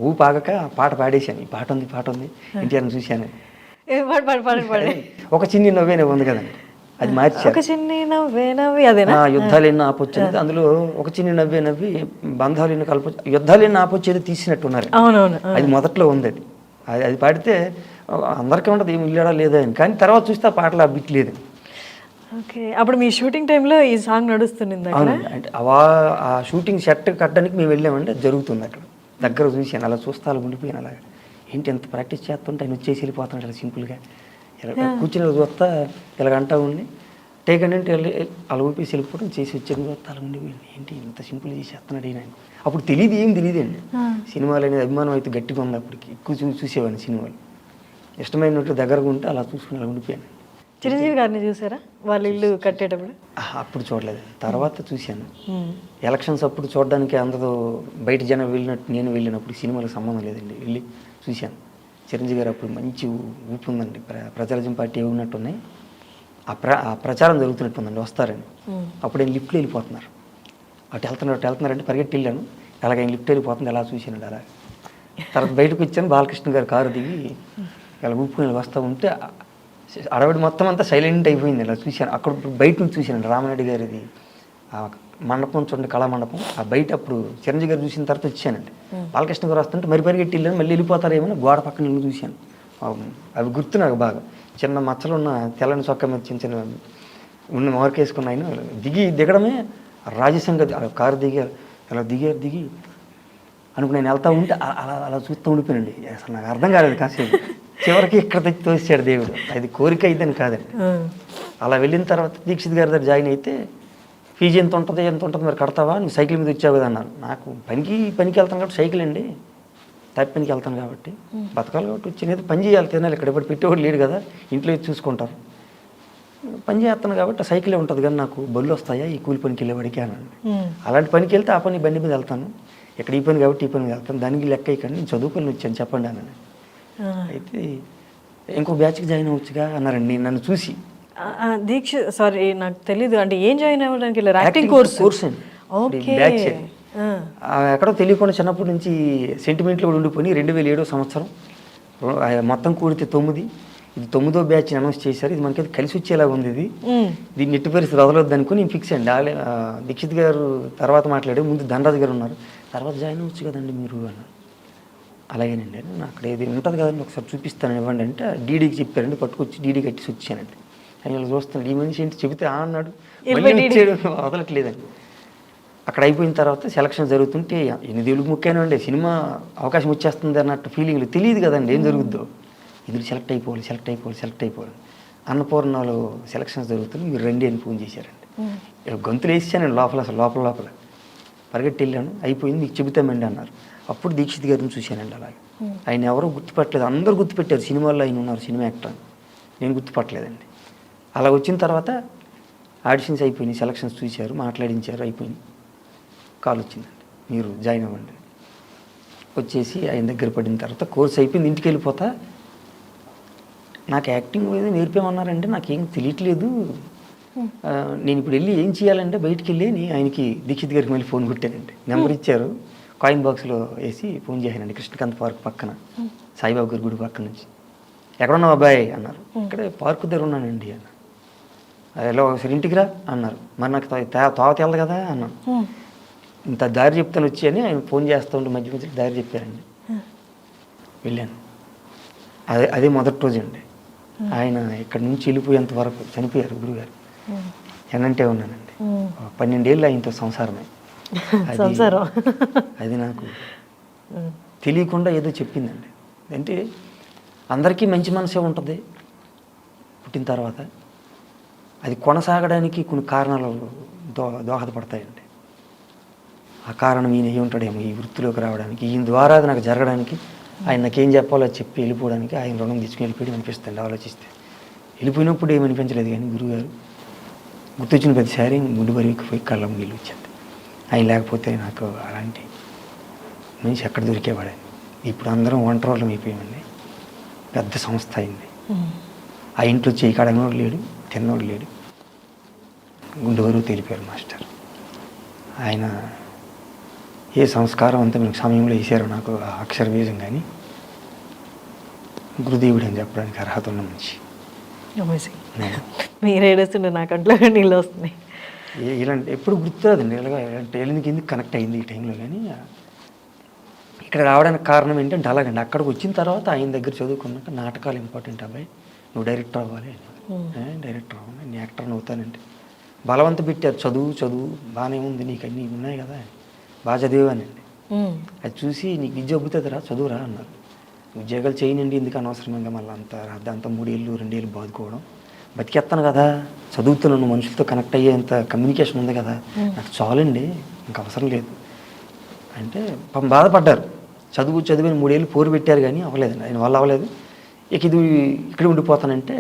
S3: ఊపు ఆగక పాట పాడేశాను. ఈ పాట ఉంది ఎన్టీఆర్ని చూశాను. ఒక చిన్ని నవ్వే నవ్వు ఉంది కదండి, అది మార్చారు.
S2: ఒక చిన్ని నవ్వే నవ్వి అదేనా?
S3: యుద్ధాలు ఎన్ని ఆపొచ్చేది, అందులో ఒక చిన్ని నవ్వే నవ్వి బంధాలు ఎన్ని కలపొచ్చు, యుద్ధాలు ఎన్ని ఆపొచ్చేది తీసినట్టున్నారు.
S2: అవునవును.
S3: అది మొదట్లో ఉంది. అది పాడితే అందరికీ ఉండదు ఏమి వెళ్ళాడా లేదా అని, కానీ తర్వాత చూస్తే ఆ పాటలు ఆ బిట్ లేదు.
S2: ఓకే, అప్పుడు మీ షూటింగ్ టైంలో ఈ సాంగ్ నడుస్తుంది.
S3: అవునండి, అంటే ఆ షూటింగ్ సెట్ కట్టడానికి మేము వెళ్ళామంటే జరుగుతుంది అక్కడ. దగ్గర చూశాను, అలా చూస్తే అలా ఉండిపోయాను. అలాగా ఏంటి ఎంత ప్రాక్టీస్ చేస్తుంటే ఆయన వచ్చేసి వెళ్ళిపోతున్నాడు అలా సింపుల్గా. ఇలా కూర్చుని చూస్తా ఇలాగంటా ఉండి టేక్ అంటే అలా ఊపేసి వెళ్ళిపోవడం చేసి వచ్చాను. చూస్తా అలా ఉండిపోయింది, ఏంటి ఇంత సింపుల్ చేసేస్తున్నాడు ఈయన. అప్పుడు తెలియదు, ఏం తెలియదండి. సినిమాలు అనేది అభిమానం అయితే గట్టిగా ఉంది. అప్పటికి ఎక్కువ చూసేవాడిని సినిమాలు. ఇష్టమైనట్టు దగ్గరగా ఉంటే అలా చూసుకుని అలా ఉండిపోయాను.
S2: చిరంజీవి గారిని చూసారా వాళ్ళ ఇల్లు కట్టేటప్పుడు?
S3: అప్పుడు చూడలేదు, తర్వాత చూశాను. ఎలక్షన్స్ అప్పుడు చూడడానికి అందరూ బయట జనం వెళ్ళినట్టు నేను వెళ్ళినప్పుడు సినిమాలకు సంబంధం లేదండి, వెళ్ళి చూశాను. చిరంజీవి గారు అప్పుడు మంచి ఊపు ఉందండి. ప్రజారాజ్యం పార్టీ ఉన్నట్టున్నాయి, ఆ ప్రచారం జరుగుతున్నట్టుందండి, వస్తారని. అప్పుడు ఆయన లిఫ్ట్లో వెళ్ళిపోతున్నారు. అటు వెళ్తున్నారంటే పరిగెట్టి వెళ్ళాను. అలాగే ఆయన లిఫ్ట్ వెళ్ళిపోతుంది, అలా చూశానండి. అలా తర్వాత బయటకు వచ్చాను, బాలకృష్ణ గారు కారు దిగి ఇలా ఊపుకుని వస్తూ ఉంటే అడవిడి మొత్తం అంతా సైలెంట్ అయిపోయింది. ఇలా చూశాను, అక్కడ బయట నుంచి చూశానండి. రామనాయుడు గారిది ఆ మండపం చూడండి, కళా మండపం, ఆ బయట అప్పుడు చిరంజీవి గారు చూసిన తర్వాత వచ్చానండి. బాలకృష్ణ గారు వస్తుంటే మరి పరిగెట్టి వెళ్ళాను, మళ్ళీ వెళ్ళిపోతారేమో గోడ పక్కన వెళ్ళి చూశాను. అవి గుర్తు నాకు బాగా. చిన్న మచ్చలు ఉన్న తెల్లని చొక్కా మీద చిన్న చిన్న ఉన్న మార్కేసుకున్న ఆయన దిగడమే రాజసంగ కారు దిగారు. అలా దిగి అనుకు నేను వెళ్తా ఉంటే అలా చూస్తూ ఉండిపోయానండి. అసలు నాకు అర్థం కాలేదు కాసేపు. చివరికి ఇక్కడ తెచ్చి తోసాడు దేవుడు. అది కోరిక అయిద్దని కాదండి. అలా వెళ్ళిన తర్వాత దీక్షిత్ గారి దగ్గర జాయిన్ అయితే ఫీజు ఎంత ఉంటుంది మరి కడతావా, నువ్వు సైకిల్ మీద వచ్చావు కదా అన్నారు. నాకు పనికి వెళ్తాను కాబట్టి సైకిల్ అండి, టైప్ పనికి వెళ్తాను కాబట్టి బతకాలి కాబట్టి వచ్చినది పని చేయాలి, తినాలి. ఇక్కడ ఎప్పుడు పెట్టేవాడు లేడు కదా, ఇంట్లో చూసుకుంటారు. పని చేస్తాను కాబట్టి సైకిలే ఉంటుంది, కానీ నాకు బళ్ళు వస్తాయా ఈ కూలి పనికి వెళ్ళేవాడికి అనండి. అలాంటి పనికి వెళ్తే ఆ పని బండి మీద వెళ్తాను, ఇక్కడ ఈ పని కాబట్టి ఈ పని మీద వెళ్తాను, దానికి లెక్క ఇవ్వకండి, నేను చదువుకొని వచ్చాను చెప్పండి అన్నాను. అయితే ఇంకో బ్యాచ్కి జాయిన్ అవ్వచ్చుగా అన్నారండి నన్ను చూసి.
S2: దీక్ష సారీ నాకు తెలీదు, అంటే ఏం జాయిన్ అవ్వడానికి యాక్టింగ్ కోర్స్ అండి.
S3: బ్యాచ్ ఎక్కడో తెలియకుండా చిన్నప్పటి నుంచి సెంటిమెంట్లో ఉండిపోయి 2007 సంవత్సరం మొత్తం కూడితే 9, ఇది 9వ బ్యాచ్ అనౌన్స్ చేశారు. ఇది మనకి కలిసి వచ్చేలాగా ఉంది, దీన్ని ఎట్టి పరిస్థితి వదలొద్దు అనుకుని నేను ఫిక్స్ అండి. దీక్షిత్ గారు తర్వాత మాట్లాడే ముందు ధనరాజు గారు ఉన్నారు, తర్వాత జాయిన్ అవ్వచ్చు కదండి మీరు అన్నారు. అలాగేనండి, అక్కడ ఏది ఉంటుంది కదండి ఒకసారి చూపిస్తాను ఇవ్వండి అంటే డీడీకి చెప్పారండి. పట్టుకొచ్చి డీడీ కట్టేసి వచ్చానండి. ఆయన చూస్తాను ఈ మనిషి ఏంటి చెబితే అన్నాడు, వదలట్లేదండి. అక్కడ అయిపోయిన తర్వాత సెలక్షన్ జరుగుతుంటే 8 ఏళ్ళకి ముఖ్యమండి, సినిమా అవకాశం వచ్చేస్తుంది అన్నట్టు ఫీలింగ్లు తెలియదు కదండి ఏం జరుగుద్దో. ఇది సెలెక్ట్ అయిపోవాలి. అన్నపూర్ణలో సెలక్షన్స్ జరుగుతుంది, మీరు రండి అని ఫోన్ చేశారండి. గొంతులు వేసానండి లోపల పరిగెట్టి వెళ్ళాను. అయిపోయింది, మీకు చెబుతామండి అన్నారు. అప్పుడు దీక్షిత్ గారిని చూశానండి. అలాగే ఆయన ఎవరో గుర్తుపట్టలేదు, అందరూ గుర్తుపెట్టారు సినిమాల్లో ఆయన ఉన్నారు సినిమా యాక్టర్, నేను గుర్తుపట్టలేదండి. అలా వచ్చిన తర్వాత ఆడిషన్స్ అయిపోయినాయి, సెలక్షన్స్ చూశారు, మాట్లాడించారు, అయిపోయింది. కాల్ వచ్చిందండి, మీరు జాయిన్ అవ్వండి. వచ్చేసి ఆయన దగ్గర పడిన తర్వాత కోర్స్ అయిపోయింది, ఇంటికి వెళ్ళిపోతా. నాకు యాక్టింగ్ ఏదో నేర్పేమన్నారంటే నాకేం తెలియట్లేదు, నేను ఇప్పుడు వెళ్ళి ఏం చేయాలంటే బయటికి వెళ్ళి ఆయనకి దీక్షిత్ గారికి మళ్ళీ ఫోన్ కొట్టానండి. నెంబర్ ఇచ్చారు, కాయిన్ బాక్స్లో వేసి ఫోన్ చేశానండి. కృష్ణకాంత్ పార్క్ పక్కన, సాయిబాబు గారి గుడి పక్కన నుంచి. ఎక్కడున్నావు అబ్బాయి అన్నారు. ఇక్కడే పార్కు దగ్గర ఉన్నానండి అన్న. ఎలా ఒకసారి ఇంటికి రా అన్నారు. మరి నాకు తోవ తెలదు కదా అన్నాను. ఇంత దారి చెప్తాను వచ్చి అని ఆయన ఫోన్ చేస్తూ ఉంటే మధ్య దారి చెప్పారండి. వెళ్ళాను. అదే మొదటి రోజు అండి. ఆయన ఇక్కడ నుంచి వెళ్ళిపోయేంత వరకు చనిపోయారు గురుగారు. ఎన్నంటే ఉన్నానండి. 12 ఏళ్ళు ఆయనతో సంసారమే. అది నాకు తెలియకుండా ఏదో చెప్పిందండి. అంటే అందరికీ మంచి మనసే ఉంటుంది పుట్టిన తర్వాత, అది కొనసాగడానికి కొన్ని కారణాలు దోహదపడతాయండి. ఆ కారణం ఈయన ఏ ఉంటాడేమో ఈ వృత్తిలోకి రావడానికి, ఈయన ద్వారా అది నాకు జరగడానికి, ఆయన నాకేం చెప్పాలో చెప్పి వెళ్ళిపోవడానికి ఆయన రుణం తీసుకుని వెళ్ళిపోయి అనిపిస్తుంది ఆలోచిస్తే. వెళ్ళిపోయినప్పుడు ఏమనిపించలేదు, కానీ గురువుగారు గుర్తొచ్చిన ప్రతిసారి గుండు బరిగిపోయి కళ్ళం నీళ్ళు వచ్చేది. ఆయన లేకపోతే నాకు అలాంటి మనిషి ఎక్కడ దొరికేవాడని. ఇప్పుడు అందరం ఒంటరోళ్ళం అయిపోయామండి. పెద్ద సంస్థ అయింది. ఆ ఇంట్లో చేయి కాడనోడు లేడు, తిన్నోడు లేడు. గుండు బరువు తెలిపారు మాస్టర్. ఆయన ఏ సంస్కారం అంతా మీకు సమయంలో వేసారో నాకు ఆ అక్షర బీజం కానీ గురుదేవుడు అని చెప్పడానికి అర్హత ఉన్న మనిషి.
S2: అమేజింగ్. మీరు ఏడుస్తుండే నా కంట్లో నీళ్ళు వస్తున్నాయి.
S3: ఇలాంటి ఎప్పుడు గుర్తురాదండి, ఇలాంటి ఏళ్ళకి ఎందుకు కనెక్ట్ అయింది ఈ టైంలో. కానీ ఇక్కడ రావడానికి కారణం ఏంటంటే అలాగండి, అక్కడికి వచ్చిన తర్వాత ఆయన దగ్గర చదువుకున్నాక నాటకాలు ఇంపార్టెంట్ అబ్బాయి, నువ్వు డైరెక్టర్ అవ్వాలి, డైరెక్టర్ అవ్వాలి, నేను యాక్టర్ని అవుతానంటే బలవంత పెట్టారు. చదువు బాగానే ఉంది, నీకు అన్నీ ఉన్నాయి కదా, బాగా చదివానండి. అది చూసి నీకు విద్య అబ్బుతుందిరా, చదువురా అన్నారు. ఉద్యోగాలు చేయనండి ఎందుకు అనవసరంగా మళ్ళీ అంత 3 ఏళ్ళు 2 ఏళ్ళు బాదుకోవడం, బతికేస్తాను కదా, చదువుతున్నాను, మనుషులతో కనెక్ట్ అయ్యేంత కమ్యూనికేషన్ ఉంది కదా, నాకు చాలండి, ఇంకా అవసరం లేదు అంటే పాపం బాధపడ్డారు. చదివిన 3 ఏళ్ళు పోరు పెట్టారు కానీ అవ్వలేదండి, ఆయన వల్ల అవ్వలేదు. ఇక ఇక్కడ ఉండిపోతానంటే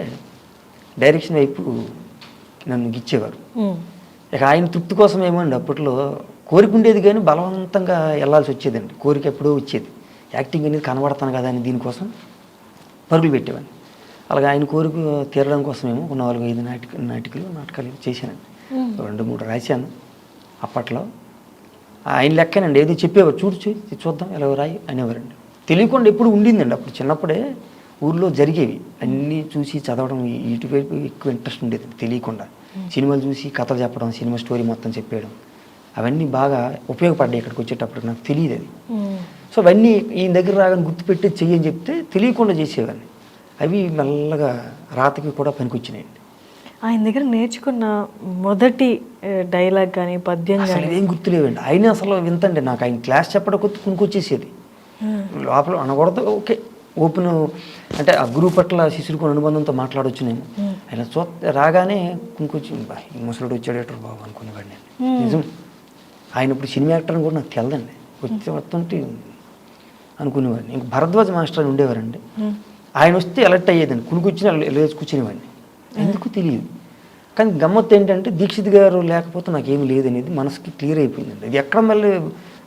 S3: డైరెక్షన్ వైపు నన్ను గిచ్చేవారు. ఇక ఆయన తృప్తి కోసం ఏమో అండి, అప్పట్లో కోరిక ఉండేది కానీ బలవంతంగా వెళ్ళాల్సి వచ్చేదండి. కోరిక ఎప్పుడో వచ్చేది, యాక్టింగ్ అనేది కనబడతాను కదా అని దీనికోసం పరుగులు పెట్టేవాడిని. అలాగే ఆయన కోరిక తీరడం కోసమేమో 4-5 నాటకాలు చేశానండి. 2-3 రాశాను అప్పట్లో. ఆయన లెక్కనండి, ఏదో చెప్పేవారు, చూద్దాం ఎలా రాయి అనేవారండి. తెలియకుండా ఎప్పుడు ఉండిందండి. అప్పుడు చిన్నప్పుడే ఊర్లో జరిగేవి అన్నీ చూసి చదవడం, ఇటువైపు ఎక్కువ ఇంట్రెస్ట్ ఉండేది. తెలియకుండా సినిమాలు చూసి కథలు చెప్పడం, సినిమా స్టోరీ మొత్తం చెప్పేయడం, అవన్నీ బాగా ఉపయోగపడ్డాయి. ఇక్కడికి వచ్చేటప్పుడు నాకు తెలియదు అది. సో అవన్నీ ఈయన దగ్గర రాగానే గుర్తుపెట్టి చెయ్యని చెప్తే తెలియకుండా చేసేవాడిని. అవి మెల్లగా రాతకి కూడా పనికొచ్చినాయండి.
S2: ఆయన దగ్గర నేర్చుకున్న మొదటి డైలాగ్ కానీ పద్యం
S3: అసలు ఏం గుర్తులేవండి. ఆయన అసలు వింతండి, నాకు ఆయన క్లాస్ చెప్పడం కొత్త కొనుక్కొచ్చేసేది. లోపల అనకూడదు, ఓకే ఓపెన్ అంటే ఆ గురువు పట్ల శిష్యుడికి అనుబంధంతో మాట్లాడవచ్చు. నేను ఆయన రాగానే కొనుక్కొచ్చి ఈ ముసలుడు వచ్చాడేటర్ బాబు అనుకునేవాడిని నేను. నిజం, ఆయన ఇప్పుడు సినిమా యాక్టర్ని కూడా నాకు తెలదండి, వస్తుంటే అనుకునేవాడిని. ఇంక భరద్వాజ్ మాస్టర్ అని ఉండేవారండి, ఆయన వస్తే అలర్ట్ అయ్యేదండి, కొనుక్కొచ్చిన లేచి కూర్చునేవాడిని. ఎందుకు తెలియదు. కానీ గమ్మత్తు ఏంటంటే దీక్షిత్ గారు లేకపోతే నాకేమి లేదనేది మనసుకి క్లియర్ అయిపోయిందండి. అది ఎక్కడ మళ్ళీ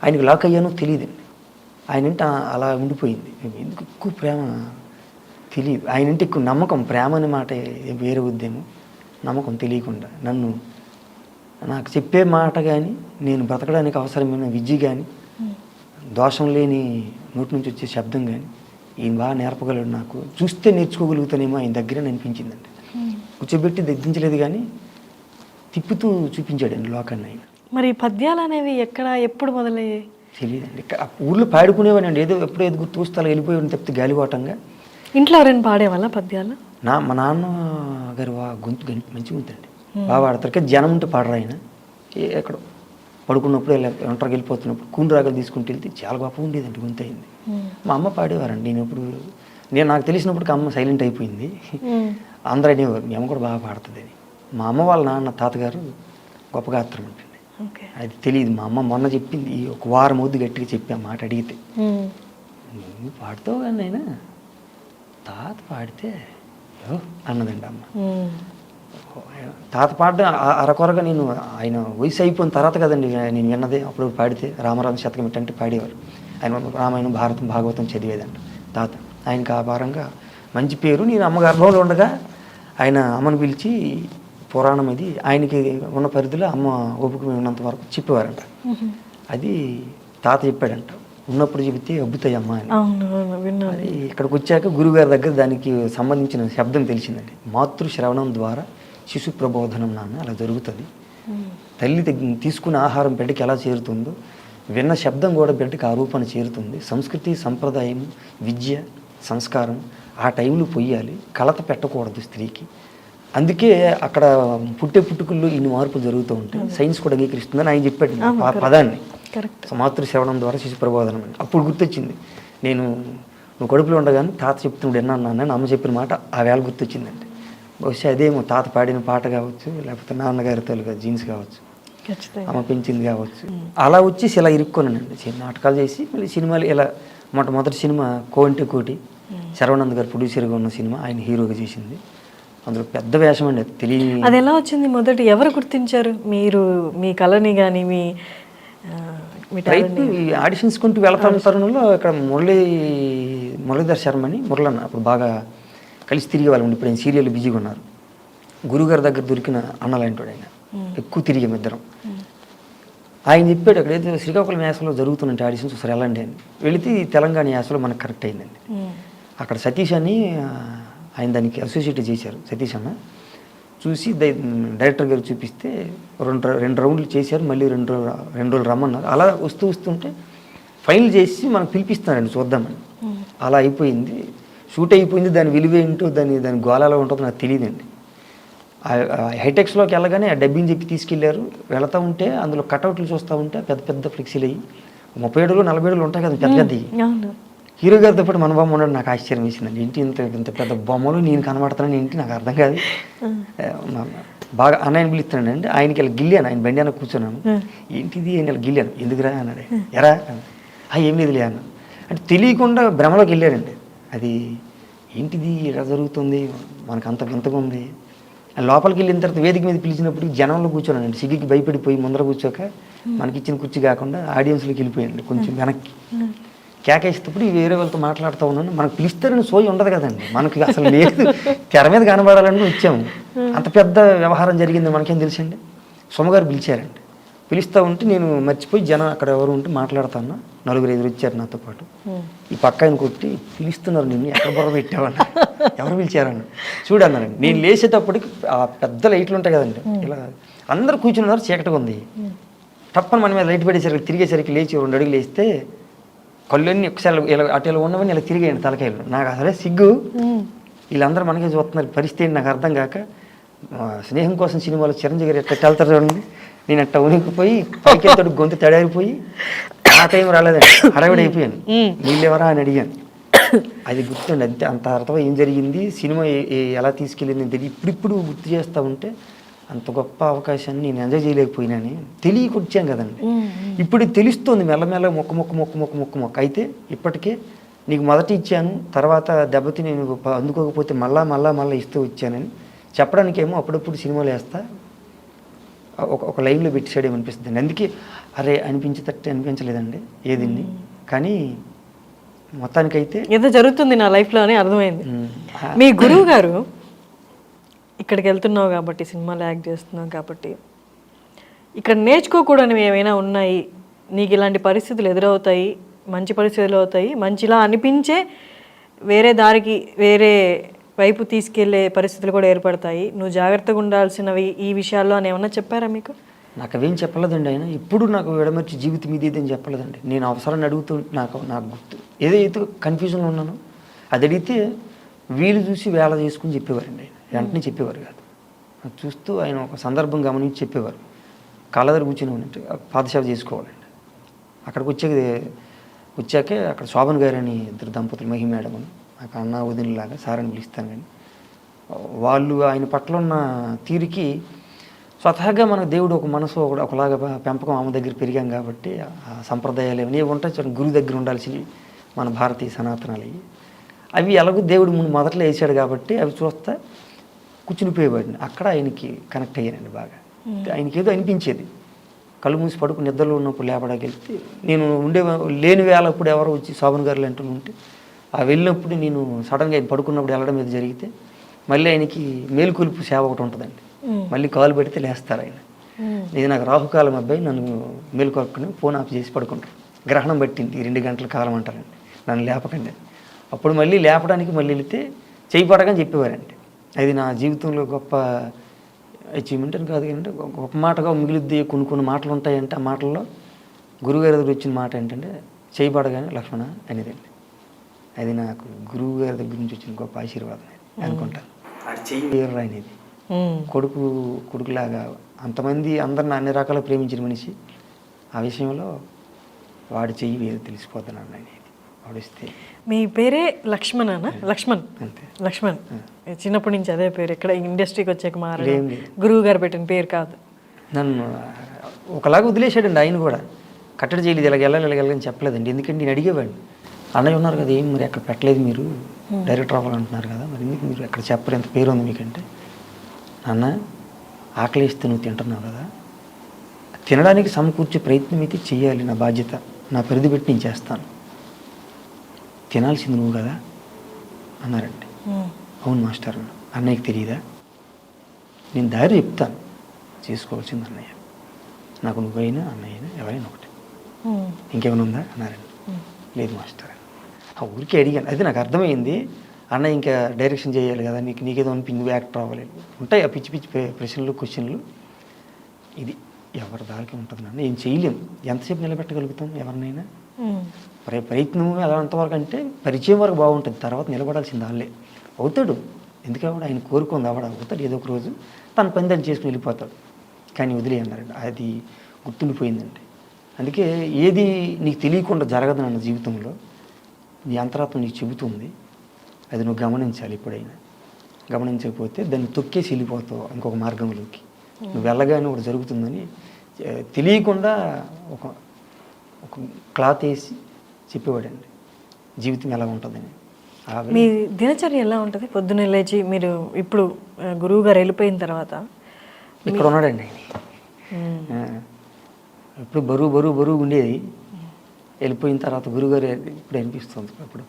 S3: ఆయనకి లాక్ అయ్యానో తెలియదండి. ఆయన అంటే అలా ఉండిపోయింది. ఎందుకు ఎక్కువ ప్రేమ తెలియదు, ఆయన అంటే ఎక్కువ నమ్మకం. ప్రేమ అనే మాట వేరే ఉద్దేమో, నమ్మకం తెలియకుండా నాకు చెప్పే మాట కానీ, నేను బ్రతకడానికి అవసరమైన విద్య కానీ, దోషం లేని నోటి నుంచి వచ్చే శబ్దం కానీ ఈయన బాగా నేర్పగలడు. నాకు చూస్తే నేర్చుకోగలుగుతానేమో ఆయన దగ్గర అనిపించిందండి. కూర్చోబెట్టి దిద్దించలేదు కానీ తిప్పుతూ చూపించాడండి లోకాన్ని ఆయన.
S2: మరి పద్యాలు అనేవి ఎప్పుడు మొదలయ్యాయి
S3: తెలియదండి. ఊళ్ళో పాడుకునేవాడిని అండి, ఏదో ఎప్పుడో ఏదో గుర్తు వస్తే వెళ్ళిపోయి తప్పితే గాలివాటంగా.
S2: ఇంట్లో ఎవరైనా పాడేవాళ్ళ పద్యాలు?
S3: మా నాన్న గారు గొంతు మంచి గొంతండి, బాగా పాడతారు. జనం ఉంటే పాడరు ఆయన. ఎక్కడ పడుకున్నప్పుడు ఒంటరికి వెళ్ళిపోతున్నప్పుడు కూని రాగలు తీసుకుంటూ వెళ్తే చాలా గొప్ప ఉండేదండి, గొంతు అయింది. మా అమ్మ పాడేవారండి. నాకు తెలిసినప్పటికీ అమ్మ సైలెంట్ అయిపోయింది. అందరూ అనేవారు మీ అమ్మ కూడా బాగా పాడుతుంది అని. మా అమ్మ వాళ్ళ నాన్న తాతగారు గొప్ప గాత్రం ఉంటుంది, అది తెలియదు. మా అమ్మ మొన్న చెప్పింది, ఒక వారం అవుద్ది గట్టిగా చెప్పి ఆ మాట అడిగితే, నువ్వు పాడుతావు కానీ అయినా తాత పాడితే అన్నదండి అమ్మ. తాత పాడడం అరకొరగా నేను ఆయన వయసు అయిపోయిన తర్వాత కదండి నేను విన్నది. అప్పుడు పాడితే రామరామ శతకం ఏంటంటే పాడేవారు. ఆయన రామాయణం భారతం భాగవతం చదివేదంట తాత. ఆయనకు ఆ భారంగా మంచి పేరు. నేను అమ్మ గర్భంలో ఉండగా ఆయన అమ్మను పిలిచి పురాణం ఇది ఆయనకి ఉన్న పరిధిలో అమ్మ ఓపిక ఉన్నంత వరకు చెప్పేవారంట. అది తాత చెప్పాడంట, ఉన్నప్పుడు చెబితే అబ్బుతాయి అమ్మ అని. అది ఇక్కడికి వచ్చాక గురువుగారి దగ్గర దానికి సంబంధించిన శబ్దం తెలిసిందండి. మాతృశ్రవణం ద్వారా శిశు ప్రబోధనం నాన్న అలా జరుగుతుంది. తల్లి తీసుకున్న ఆహారం బిడ్డకి ఎలా చేరుతుందో విన్న శబ్దం కూడా బిడ్డకి ఆ రూపాన్ని చేరుతుంది. సంస్కృతి సంప్రదాయం విద్య సంస్కారం ఆ టైంలో పొయ్యాలి, కలత పెట్టకూడదు స్త్రీకి. అందుకే అక్కడ పుట్టుకల్లో ఇన్ని మార్పులు జరుగుతూ ఉంటాయి. సైన్స్ కూడా అంగీకరిస్తుందని ఆయన చెప్పాడు ఆ పదాన్ని. మాతృశ్రవణం ద్వారా శిశు ప్రబోధనం అని. అప్పుడు గుర్తొచ్చింది, నువ్వు కడుపులో ఉండగానే తాత చెప్తున్నాడు విన్నాను నాన్న, అమ్మ చెప్పిన మాట ఆ వేళ గుర్తొచ్చిందండి. బహుశా అదేమో తాత పాడిన పాట కావచ్చు, లేకపోతే నాన్నగారి తోలుగా జీన్స్ కావచ్చు, అమ్మ పెంచింది కావచ్చు. అలా వచ్చేసి ఇలా ఇరుక్కోనండి. నాటకాలు చేసి మళ్ళీ సినిమాలు ఇలా మొట్టమొదటి సినిమా కోంటి కోటి శరవణంద్ గారు ప్రొడ్యూసర్గా ఉన్న సినిమా, ఆయన హీరోగా చేసింది. అందులో పెద్ద వేషం అండి, అది తెలియని.
S2: అది ఎలా వచ్చింది మొదటి? ఎవరు గుర్తించారు? మీరు మీ కళని కానీ మీ
S3: ఆడిషన్స్ కొంటూ వెళ్తాను తరుణంలో ఇక్కడ మురళీధర్ శర్మ అని మురళన్న అప్పుడు బాగా కలిసి తిరిగే వాళ్ళు ఉండి, ఇప్పుడు ఆయన సీరియల్ బిజీగా ఉన్నారు. గురుగారి దగ్గర దొరికిన అన్నలాంటి ఆయన, ఎక్కువ తిరిగాము ఇద్దరం. ఆయన చెప్పాడు అక్కడైతే శ్రీకాకుళం యాసలో జరుగుతున్నట్టు ఆడిషన్స్ ఒకసారి వెళ్ళండి అని వెళితే ఈ తెలంగాణ యాసలో మనకు కరెక్ట్ అయిందండి. అక్కడ సతీష్ అని ఆయన దానికి అసోసియేట్ చేశారు. సతీష్ అన్న చూసి డైరెక్టర్ గారు చూపిస్తే రెండు రౌండ్లు చేశారు. మళ్ళీ రెండు రోజులు రమ్మన్నారు. అలా వస్తుంటే ఫైనల్ చేసి మనకు పిలిపిస్తున్నారండి చూద్దామని. అలా అయిపోయింది, షూట్ అయిపోయింది. దాని విలువ ఏంటో దాని గోళాలో ఉంటుందో నాకు తెలియదండి. హైటెక్స్లోకి వెళ్ళగానే ఆ డబ్బింగ్ చెప్పి తీసుకెళ్లారు. వెళతా ఉంటే అందులో కటౌట్లు చూస్తూ ఉంటే పెద్ద పెద్ద ఫ్లెక్సీలు అయ్యి 30 అడుగులు 40 అడుగులు ఉంటాయి కదా పెద్ద పెద్దవి. హీరో గారితో పాటు మన బొమ్మ ఉండడం నాకు ఆశ్చర్యం వేసిందండి. ఏంటి ఇంత పెద్ద బొమ్మలు నేను కనబడుతున్నాను ఏంటి నాకు అర్థం కాదు. బాగా అన్నయ్యని పిలుస్తున్నానండి. ఆయనకి ఇలా గిల్లాను, ఆయన బండి అన్న కూర్చున్నాను. ఏంటిది అని ఇలా గిల్లాను. ఎందుకురా అన్నాడు. ఎరా ఏం లేదులే అన్న. అంటే తెలియకుండా భ్రమలోకి వెళ్ళారండి. అది ఏంటిది ఇలా జరుగుతుంది, మనకు అంత వింతగా ఉంది. లోపలికి వెళ్ళిన తర్వాత వేదిక మీద పిలిచినప్పుడు జనంలో కూర్చోనండి. సిగ్గుకి భయపడిపోయి ముందర కూర్చోక మనకిచ్చిన కుర్చీ కాకుండా ఆడియన్స్లోకి వెళ్ళిపోయండి కొంచెం వెనక్కి. కేకేసేటప్పుడు వేరే వాళ్ళతో మాట్లాడుతూ ఉన్నాను. మనకు పిలుస్తారని సోయి ఉండదు కదండి, మనకి అసలు లేదు. తెర మీద కనబడాలని వచ్చాము. అంత పెద్ద వ్యవహారం జరిగింది మనకేం తెలుసండి. సోమగారు పిలిచారండి. పిలుస్తూ ఉంటే నేను మర్చిపోయి జనం అక్కడ ఎవరు ఉంటే మాట్లాడుతాను. 4-5 వచ్చారు నాతో పాటు. ఈ పక్క ఆయన కొట్టి పిలుస్తున్నారు, నిన్ను ఎక్కడ బొర్ర పెట్టావన్నా, ఎవరు పిలిచారన్న చూడన్నారండి. నేను లేచేటప్పటికి ఆ పెద్ద లైట్లు ఉంటాయి కదండి, ఇలా అందరూ కూర్చున్నారు. చీకటిగా ఉంది. తప్పని మన మీద లైట్ పడేసరికి తిరిగేసరికి లేచి 2 అడుగులు వేస్తే కళ్ళన్నీ ఒకసారి ఇలా అటు ఇలా ఉన్నవని ఇలా తిరిగాయండి తలకాయలు. నాకు అసలే సిగ్గు. వీళ్ళందరూ మనకే చూస్తున్నారు. పరిస్థితి ఏంటి నాకు అర్థం కాక, స్నేహం కోసం సినిమాలో చిరంజీవి గారు ఎట్లా వెళ్తారు చూడండి, నేను అట్ట ఉనికిపోయి పైకెళ్తాడు, గొంతు తడారిపోయి ఆ టైం రాలేదండి. హడావిడి అయిపోయాను. నీళ్ళెవరా అని అడిగాను. అది గుర్తుండి అంతే. అంత అర్థం ఏం జరిగింది, సినిమా ఎలా తీసుకెళ్ళింది తెలియదు. ఇప్పుడిప్పుడు గుర్తు చేస్తూ ఉంటే అంత గొప్ప అవకాశాన్ని నేను ఎంజాయ్ చేయలేకపోయినాని తెలియకొచ్చాను కదండి. ఇప్పుడు తెలుస్తుంది మెల్లమెల్ల మొక్క. అయితే ఇప్పటికే నీకు మొదట ఇచ్చాను, తర్వాత దెబ్బతి నేను అందుకోకపోతే మళ్ళా ఇస్తూ వచ్చానని చెప్పడానికేమో అప్పుడప్పుడు సినిమాలు వేస్తా ఒక లైన్లో పెట్టేసాడేమో అనిపిస్తుంది. అందుకే అరే అనిపించేటట్టు అనిపించలేదండి ఏదిన్ని. కానీ మొత్తానికైతే
S2: ఏదో జరుగుతుంది నా లైఫ్లో అని అర్థమైంది. మీ గురువు గారు ఇక్కడికి వెళ్తున్నావు కాబట్టి, సినిమాలో యాక్ట్ చేస్తున్నావు కాబట్టి, ఇక్కడ నేర్చుకోకూడనివి ఏమైనా ఉన్నాయి, నీకు ఇలాంటి పరిస్థితులు ఎదురవుతాయి, మంచి పరిస్థితులు అవుతాయి, మంచిలా అనిపించే వేరే దారికి వేరే వైపు తీసుకెళ్లే పరిస్థితులు కూడా ఏర్పడతాయి, నువ్వు జాగ్రత్తగా ఉండాల్సినవి ఈ విషయాల్లో అని ఏమన్నా చెప్పారా మీకు?
S3: నాకు అవేం చెప్పలేదండి ఆయన. ఇప్పుడు నాకు విడమర్చి జీవితం ఇది ఇదని చెప్పలేదండి. నేను అవసరాన్ని అడుగుతూ నాకు గుర్తు ఏదైతే కన్ఫ్యూజన్లో ఉన్నానో అది అడిగితే వీలు చూసి వేళ చేసుకుని చెప్పేవారండి. వెంటనే చెప్పేవారు కాదు. చూస్తూ ఆయన ఒక సందర్భం గమనించి చెప్పేవారు. కాళ్ళ దగ్గర కూర్చొని ఉన్నట్టు పాదసేవ చేసుకోవాలండి. అక్కడికి వచ్చాకే అక్కడ శోభన్ గారు అని 2 దంపతులు, మహి మేడం అని, నాకు అన్న వదినలాగా సారని పిలుస్తాను. కానీ వాళ్ళు ఆయన పట్ల ఉన్న తీరుకి స్వతహాగా మన దేవుడు ఒక మనసు ఒకలాగా పెంపకం ఆమె దగ్గర పెరిగాం కాబట్టి ఆ సంప్రదాయాలు ఏమైనా ఉంటాయి చూడండి, గురువు దగ్గర ఉండాల్సినవి మన భారతీయ సనాతనాలు అవి ఎలాగో దేవుడు మొదట్లో వేసాడు కాబట్టి అవి చూస్తా కూర్చునిపోయేవాడిని. అక్కడ ఆయనకి కనెక్ట్ అయ్యానండి బాగా. ఆయనకి ఏదో అనిపించేది. కళ్ళు మూసి పడుకుని నిద్రలో ఉన్నప్పుడు లేపడానికి వెళ్తే నేను లేని వేళ అప్పుడు ఎవరో వచ్చి శోభన్ గారు లాంటి ఉంటే ఆ వెళ్ళినప్పుడు నేను సడన్గా ఆయన పడుకున్నప్పుడు వెళ్ళడం మీద జరిగితే మళ్ళీ ఆయనకి మేలుకొలుపు సేవ ఒకటి ఉంటుందండి. మళ్ళీ కాలు పెడితే లేస్తారు ఆయన. ఇది నాకు రాహుకాలం అబ్బాయి, నన్ను మేలుకొలుపుకుని ఫోన్ ఆఫ్ చేసి పడుకుంటారు. గ్రహణం పట్టింది 2 గంటల కాలం అంటారండి, నన్ను లేపకండి. అప్పుడు మళ్ళీ లేపడానికి మళ్ళీ వెళితే చేయి పడకని చెప్పేవారండి. అది నా జీవితంలో గొప్ప అచీవ్మెంట్ అని కాదు కానీ గొప్ప మాటగా మిగిలిద్ది. కొన్ని మాటలు ఉంటాయంటే ఆ మాటల్లో గురువుగారి దగ్గర వచ్చిన మాట ఏంటంటే చేయి పడగానే లక్ష్మణ అనేదండి. అది నాకు గురువు గారి దగ్గర నుంచి వచ్చిన గొప్ప ఆశీర్వాదం అనుకుంటాను. అది చెయ్యి వేరు అనేది కొడుకులాగా అంతమంది అందరిని అన్ని రకాలుగా ప్రేమించిన మనిషి ఆ విషయంలో వాడి చెయ్యి వేరు తెలిసిపోతున్నాను అనేది వాడిస్తే.
S2: మీ పేరే లక్ష్మణ్ లక్ష్మణ్
S3: అంతే.
S2: లక్ష్మణ్ చిన్నప్పటి నుంచి అదే పేరు, ఇక్కడ ఇండస్ట్రీకి వచ్చాక మారడం, గురువు గారు పెట్టిన పేరు కాదు.
S3: నన్ను ఒకలాగా వదిలేశాడండి ఆయన కూడా. కట్టడి చేయలేదు, ఇలాగ వెళ్ళాలని చెప్పలేదండి. ఎందుకంటే నేను అడిగేవాడిని, అన్నయ్య ఉన్నారు కదా, ఏం మరి ఎక్కడ పెట్టలేదు, మీరు డైరెక్టర్ అవ్వాలంటున్నారు కదా, మరి ఎందుకు మీరు ఎక్కడ చెప్పరు, ఎంత పేరు ఉంది మీకంటే. నాన్న ఆకలి ఇస్తే నువ్వు తింటున్నావు కదా, తినడానికి సమకూర్చే ప్రయత్నం అయితే చెయ్యాలి, నా బాధ్యత, నా పరిధి పెట్టి నేను చేస్తాను, తినాల్సింది నువ్వు కదా అన్నారండి. అవును మాస్టర్, అన్నయ్యకి తెలియదా, నేను దారి చెప్తాను, చేసుకోవాల్సింది అన్నయ్య. నాకు నువ్వైనా అన్నయ్య అయినా ఎవరైనా ఒకటే, ఇంకేమైనా ఉందా అన్నారండి. లేదు మాస్టర్. ఆ ఊరికే అడిగాను. అది నాకు అర్థమైంది, అన్న ఇంకా డైరెక్షన్ చేయాలి కదా, నీకేదో అనిపి నువ్వు యాక్టర్ అవ్వాలి. ఉంటాయి ఆ పిచ్చి పిచ్చి ప్రశ్నలు క్వశ్చన్లు. ఇది ఎవరి దారికి ఉంటుంది నాన్న, ఏం చేయలేము. ఎంతసేపు నిలబెట్టగలుగుతాం ఎవరినైనా? ప్రయత్నం ఎలా అంతవరకు అంటే పరిచయం వరకు బాగుంటుంది, తర్వాత నిలబడాల్సింది వాళ్ళే. అవుతాడు, ఎందుకు అవ్వడు, ఆయన కోరుకుంది అవుతాడు. ఏదో ఒక రోజు తన పని దాన్ని చేసుకుని వెళ్ళిపోతాడు. కానీ వదిలే అన్నారండి, అది గుర్తుండిపోయిందండి. అందుకే ఏది నీకు తెలియకుండా జరగదు నాన్న జీవితంలో, నీ అంతరాత్మ నీకు చెబుతుంది, అది నువ్వు గమనించాలి. ఎప్పుడైనా గమనించకపోతే దాన్ని తొక్కేసి వెళ్ళిపోతావు ఇంకొక మార్గంలోకి. నువ్వు వెళ్ళగానే ఒకటి జరుగుతుందని తెలియకుండా ఒక ఒక క్లాత్ వేసి చెప్పేవాడండి జీవితం ఎలా ఉంటుందని.
S2: మీ దినచర్య ఎలా ఉంటుంది? పొద్దున్నే లేచి మీరు ఇప్పుడు గురువు గారు వెళ్ళిపోయిన తర్వాత
S3: ఇక్కడ ఉన్నాడండి ఆయన. ఇప్పుడు బరువు ఉండేది, వెళ్ళిపోయిన తర్వాత గురువుగారు ఇప్పుడు అనిపిస్తుంది. అప్పుడు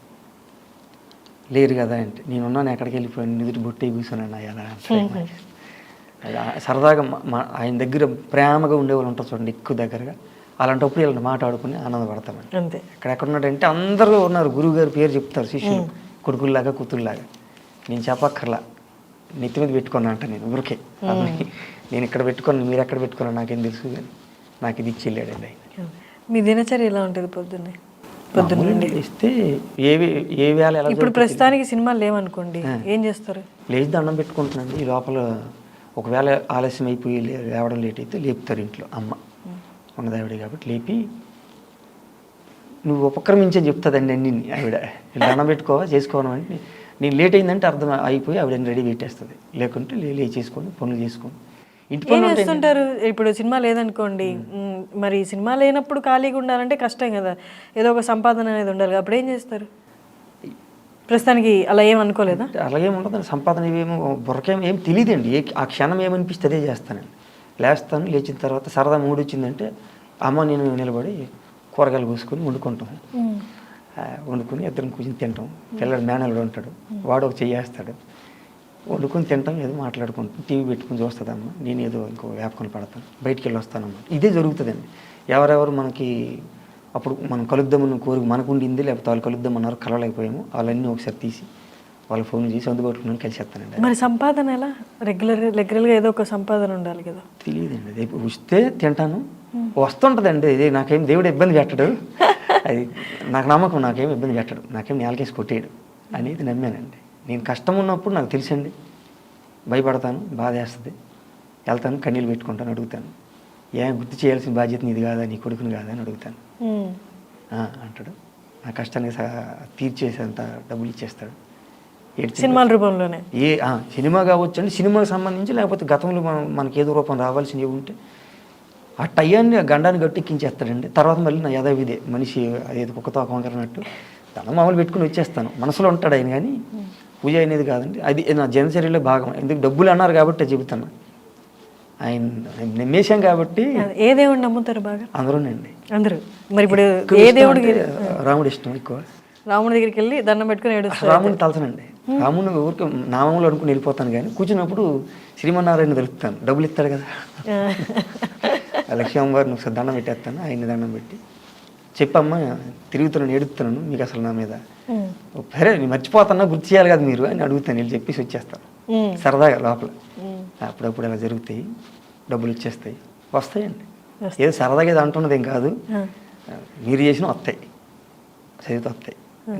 S3: లేరు కదా అంటే, నేనున్నాను ఎక్కడికి వెళ్ళిపోయాను, నిదుటి బొట్టి కూర్చొని ఎలా సరదాగా ఆయన దగ్గర ప్రేమగా ఉండేవాళ్ళు ఉంటారు చూడండి, ఎక్కువ దగ్గరగా. అలాంటప్పుడు వీళ్ళని మాట్లాడుకుని ఆనందపడతామండి.
S2: అంతే.
S3: ఎక్కడెక్కడ ఉన్నాడంటే అందరూ ఉన్నారు, గురువు గారి పేరు చెప్తారు శిష్యులు, కొడుకుల్లాగా కూతురులాగా. నేను చెప్పక్కర్లా, నెత్తి మీద పెట్టుకున్నా అంట నేను ఊరికే. నేను ఇక్కడ పెట్టుకున్నాను, మీరు ఎక్కడ పెట్టుకున్నా నాకేం తెలుసు, కానీ నాకు ఇది ఇచ్చి వెళ్ళాడండి ఆయన.
S2: మీ దినచర్య ఎలా ఉంటుంది పొద్దున్నే
S3: లేస్తే ఏ వేళ ఎలా?
S2: ఇప్పుడు ప్రస్తుతానికి సినిమాలు లేవనుకోండి, ఏం చేస్తారు?
S3: లేచి దండం పెట్టుకుంటున్నాండి. ఈ లోపల ఒకవేళ ఆలస్యం అయిపోయి లేవడం లేట్ అయితే లేపుతారు ఇంట్లో అమ్మ ఉన్నదావిడ కాబట్టి, లేపి నువ్వు ఉపక్రమించని చెప్తుందండి అన్ని. ఆవిడ దండం పెట్టుకోవా చేసుకోవడం, నేను లేట్ అయిందంటే అర్థం అయిపోయి ఆవిడ రెడీ పెట్టేస్తుంది. లేకుంటే లేచేసుకొని పనులు చేసుకొని ఇంటి పనులు
S2: చేస్తుంటారు. ఇప్పుడు సినిమా లేదనుకోండి, మరి సినిమా లేనప్పుడు ఖాళీగా ఉండాలంటే కష్టం కదా, ఏదో ఒక సంపాదన అనేది ఉండాలి. అప్పుడు ఏం చేస్తారు? ప్రస్తుతానికి అలా ఏం అనుకోలేదా?
S3: అలాగే ఉండదు, సంపాదన ఏమో ఏం తెలియదండి. ఆ క్షణం ఏమనిపిస్తే అదే చేస్తానండి. లేస్తాను, లేచిన తర్వాత సరదా మూడు వచ్చిందంటే అమ్మ నేను నిలబడి కూరగాయలు కోసుకొని వండుకుంటాం. వండుకొని ఇద్దరం కూర్చొని తింటాం. పిల్లడు మేనల్లుడు ఉంటాడు, వాడు ఒక చెయ్యేస్తాడు, వండుకొని తింటాం, ఏదో మాట్లాడుకుంటాం, టీవీ పెట్టుకుని చూస్తుందమ్మ, నేను ఏదో ఇంకో వ్యాపకం పడతాను, బయటికి వెళ్ళి వస్తానమ్మా. ఇదే జరుగుతుందండి. ఎవరెవరు మనకి అప్పుడు మనం కలుద్దామని కోరిక మనకు ఉండింది, లేకపోతే వాళ్ళు కలుద్దామన్నారు, కలవలేకపోయాము, వాళ్ళన్నీ ఒకసారి తీసి వాళ్ళ ఫోన్ చేసి అందుబాటులో కలిసేస్తానండి.
S2: మరి సంపాదన ఎలా? రెగ్యులర్గా ఏదో ఒక సంపాదన ఉండాలి కదా.
S3: తెలియదండి, అది వస్తే తింటాను, వస్తుంటుందండి. ఇది నాకేం దేవుడు ఇబ్బంది పెట్టడు, అది నాకు నమ్మకం, నాకేం ఇబ్బంది పెట్టడు, నాకేం నేలకేసి కొట్టేయడు అనేది నమ్మానండి. నేను కష్టం ఉన్నప్పుడు నాకు తెలుసండి, భయపడతాను, బాధ వేస్తుంది, వెళ్తాను, కన్నీళ్ళు పెట్టుకుంటాను, అడుగుతాను, గుర్తు చేయాల్సిన బాధ్యత నీది కాదా, నీ కొడుకుని కాదా అని అడుగుతాను. అంటాడు, నా కష్టానికి తీర్చేసేంత డబ్బులు ఇచ్చేస్తాడు.
S2: సినిమాల రూపంలోనే
S3: సినిమా కావచ్చు అండి, సినిమాకి సంబంధించి లేకపోతే గతంలో మనకి ఏదో రూపం రావాల్సినవి ఉంటే ఆ టయాన్ని ఆ గండాన్ని గట్టెక్కించేస్తాడండి. తర్వాత మళ్ళీ నా యథావిదే మనిషి అదేది కుక్కతో అన్నట్టు తన మామూలు పెట్టుకుని వచ్చేస్తాను. మనసులో ఉంటాడు ఆయన, కానీ పూజ అనేది కాదండి, అది నా జనచర్యలో భాగం. ఎందుకు డబ్బులు అన్నారు కాబట్టి చెబుతాను, ఆయన నమ్మేశాం కాబట్టి.
S2: ఏ దేవుడు నమ్ముతారు బాగా?
S3: అందరూనండి,
S2: అందరూ. మరి ఇప్పుడు ఏ దేవుడికి?
S3: రాముడు ఇష్టం ఎక్కువ.
S2: రాముడి దగ్గరికి వెళ్ళి దండం పెట్టుకుని ఏడుస్తారు.
S3: రాముడిని తలచనండి, రాముడిని ఊరికి నామంలో అనుకుని వెళ్ళిపోతాను, కానీ కూర్చున్నప్పుడు శ్రీమన్నారాయణ తెలుపుతాను, డబ్బులు ఇస్తాడు కదా. లక్ష్మీ అమ్మవారిని ఒకసారి దండం పెట్టేస్తాను, ఆయన్ని దండం పెట్టి చెప్పమ్మా తిరుగుతున్నాను, ఏడుతున్నాను, మీకు అసలు నా మీద సరే నేను మర్చిపోతానా, గుర్తు చేయాలి కదా మీరు అని అడుగుతాను, వెళ్ళి చెప్పేసి వచ్చేస్తాను సరదాగా లోపల. అప్పుడప్పుడు అలా జరుగుతాయి, డబ్బులు వచ్చేస్తాయి, వస్తాయండి. ఏదో సరదాగా ఏదో అంటున్నది ఏం కాదు, మీరు చేసిన వస్తాయి, చదివితే వస్తాయి,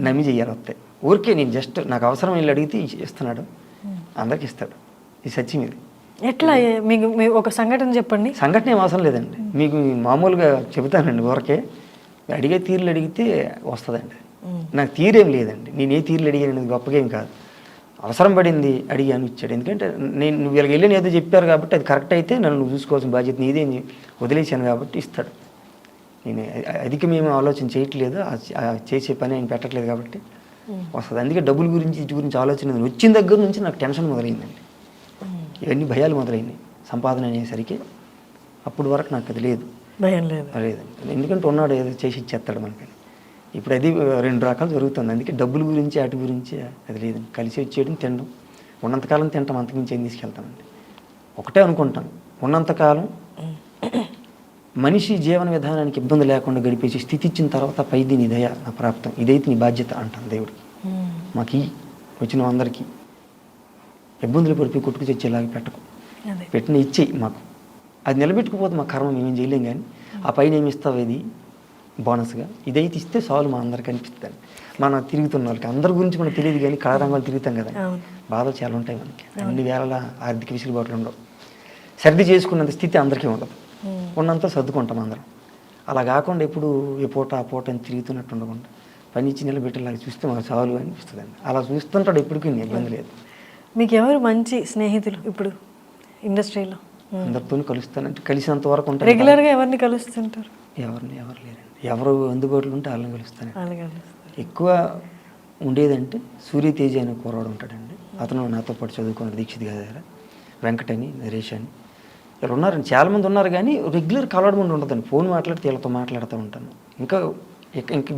S3: నమ్మి చెయ్యాలి, వస్తాయి. ఊరికే నేను జస్ట్ నాకు అవసరం వెళ్ళి అడిగితే ఇస్తున్నాడు, అందరికి ఇస్తాడు, ఇది సత్యం. ఇది
S2: ఎట్లా? మీకు ఒక సంఘటన చెప్పండి.
S3: సంఘటన ఏం అవసరం లేదండి, మీకు మామూలుగా చెబుతానండి. ఊరికే అడిగే తీరులు అడిగితే వస్తుందండి. నాకు తీరేం లేదండి, నేను ఏ తీరులు అడిగాను గొప్పగా ఏం కాదు, అవసరం పడింది అడిగాను, ఇచ్చాడు. ఎందుకంటే నేను వీళ్ళకి వెళ్ళి ఏదో చెప్పారు కాబట్టి అది కరెక్ట్ అయితే నన్ను నువ్వు చూసుకోవాల్సిన బాధ్యత నీదే వదిలేసాను కాబట్టి ఇస్తాడు. నేను అధికమేమీ ఆలోచన చేయట్లేదు, చేసే పని ఆయన పెట్టట్లేదు కాబట్టి వస్తుంది. అందుకే డబ్బుల గురించి ఇటు గురించి ఆలోచన వచ్చిన దగ్గర నుంచి నాకు టెన్షన్ మొదలైందండి, ఇవన్నీ భయాలు మొదలైనాయి. సంపాదన అనేసరికి అప్పుడు వరకు నాకు అది లేదు,
S2: భయం లేదండి.
S3: ఎందుకంటే ఉన్నాడు ఏదో చేసి ఇచ్చేస్తాడు మనకని. ఇప్పుడు అది రెండు రకాలు జరుగుతుంది. అందుకే డబ్బుల గురించి వాటి గురించి అది లేదండి. కలిసి వచ్చేయడం, తినడం, ఉన్నంతకాలం తింటాం, అంతకుమించి ఏం తీసుకెళ్తామండి. ఒకటే అనుకుంటాం, ఉన్నంతకాలం మనిషి జీవన విధానానికి ఇబ్బంది లేకుండా గడిపేసి స్థితి ఇచ్చిన తర్వాత పైది నీ దయ నా ప్రాప్తం, ఇదైతే నీ బాధ్యత అంటాను దేవుడికి. మాకు వచ్చిన అందరికీ ఇబ్బందులు పడిపోయి కొట్టుకు తెచ్చేలాగా పెట్టకు, పెట్టిన ఇచ్చేయి మాకు. అది నిలబెట్టుకుపోతే మా కర్మ మేమేం చేయలేం, కానీ ఆ పైన ఏమి ఇస్తావు ఇది బోనస్గా, ఇదైతే ఇస్తే చాలు మా అందరికి అనిపిస్తుంది. మన తిరుగుతున్న వాళ్ళకి అందరి గురించి మనకు తెలియదు, కానీ కళారంగాలు తిరుగుతాం కదా, బాధలు చాలా ఉంటాయి మనకి. అన్ని వేళల ఆర్థిక విసులుబాట్లు ఉండవు, సర్ది చేసుకున్నంత స్థితి అందరికీ ఉండదు, ఉన్నంత సర్దుకుంటాం అందరం. అలా కాకుండా ఎప్పుడు ఏ పూట ఆ పూట అని తిరుగుతున్నట్టు ఉండకుండా పని ఇచ్చి నిలబెట్టేలాగా చూస్తే మాకు చాలు అనిపిస్తుంది. అలా చూస్తుంటాడు ఎప్పటికీ, ఇబ్బంది లేదు.
S2: మీకు ఎవరు మంచి స్నేహితులు ఇప్పుడు ఇండస్ట్రీలో?
S3: అందరితో కలుస్తానంటే కలిసినంత వరకు ఉంటాను.
S2: రెగ్యులర్గా ఎవరిని కలుస్తుంటారు?
S3: ఎవరు లేరండి, ఎవరు అందుబాటులో ఉంటే వాళ్ళని కలుస్తాను. ఎక్కువ ఉండేదంటే సూర్యతేజ అనే కుర్రాడు ఉంటాడండి, అతను నాతో పాటు చదువుకున్న దీక్షిత్ గారి దగ్గర, వెంకటని, నరేష్ అని ఇలా ఉన్నారండి, చాలామంది ఉన్నారు. కానీ రెగ్యులర్ కలవడం ఉండదండి, ఫోన్ మాట్లాడితే వీళ్ళతో మాట్లాడుతూ ఉంటాను. ఇంకా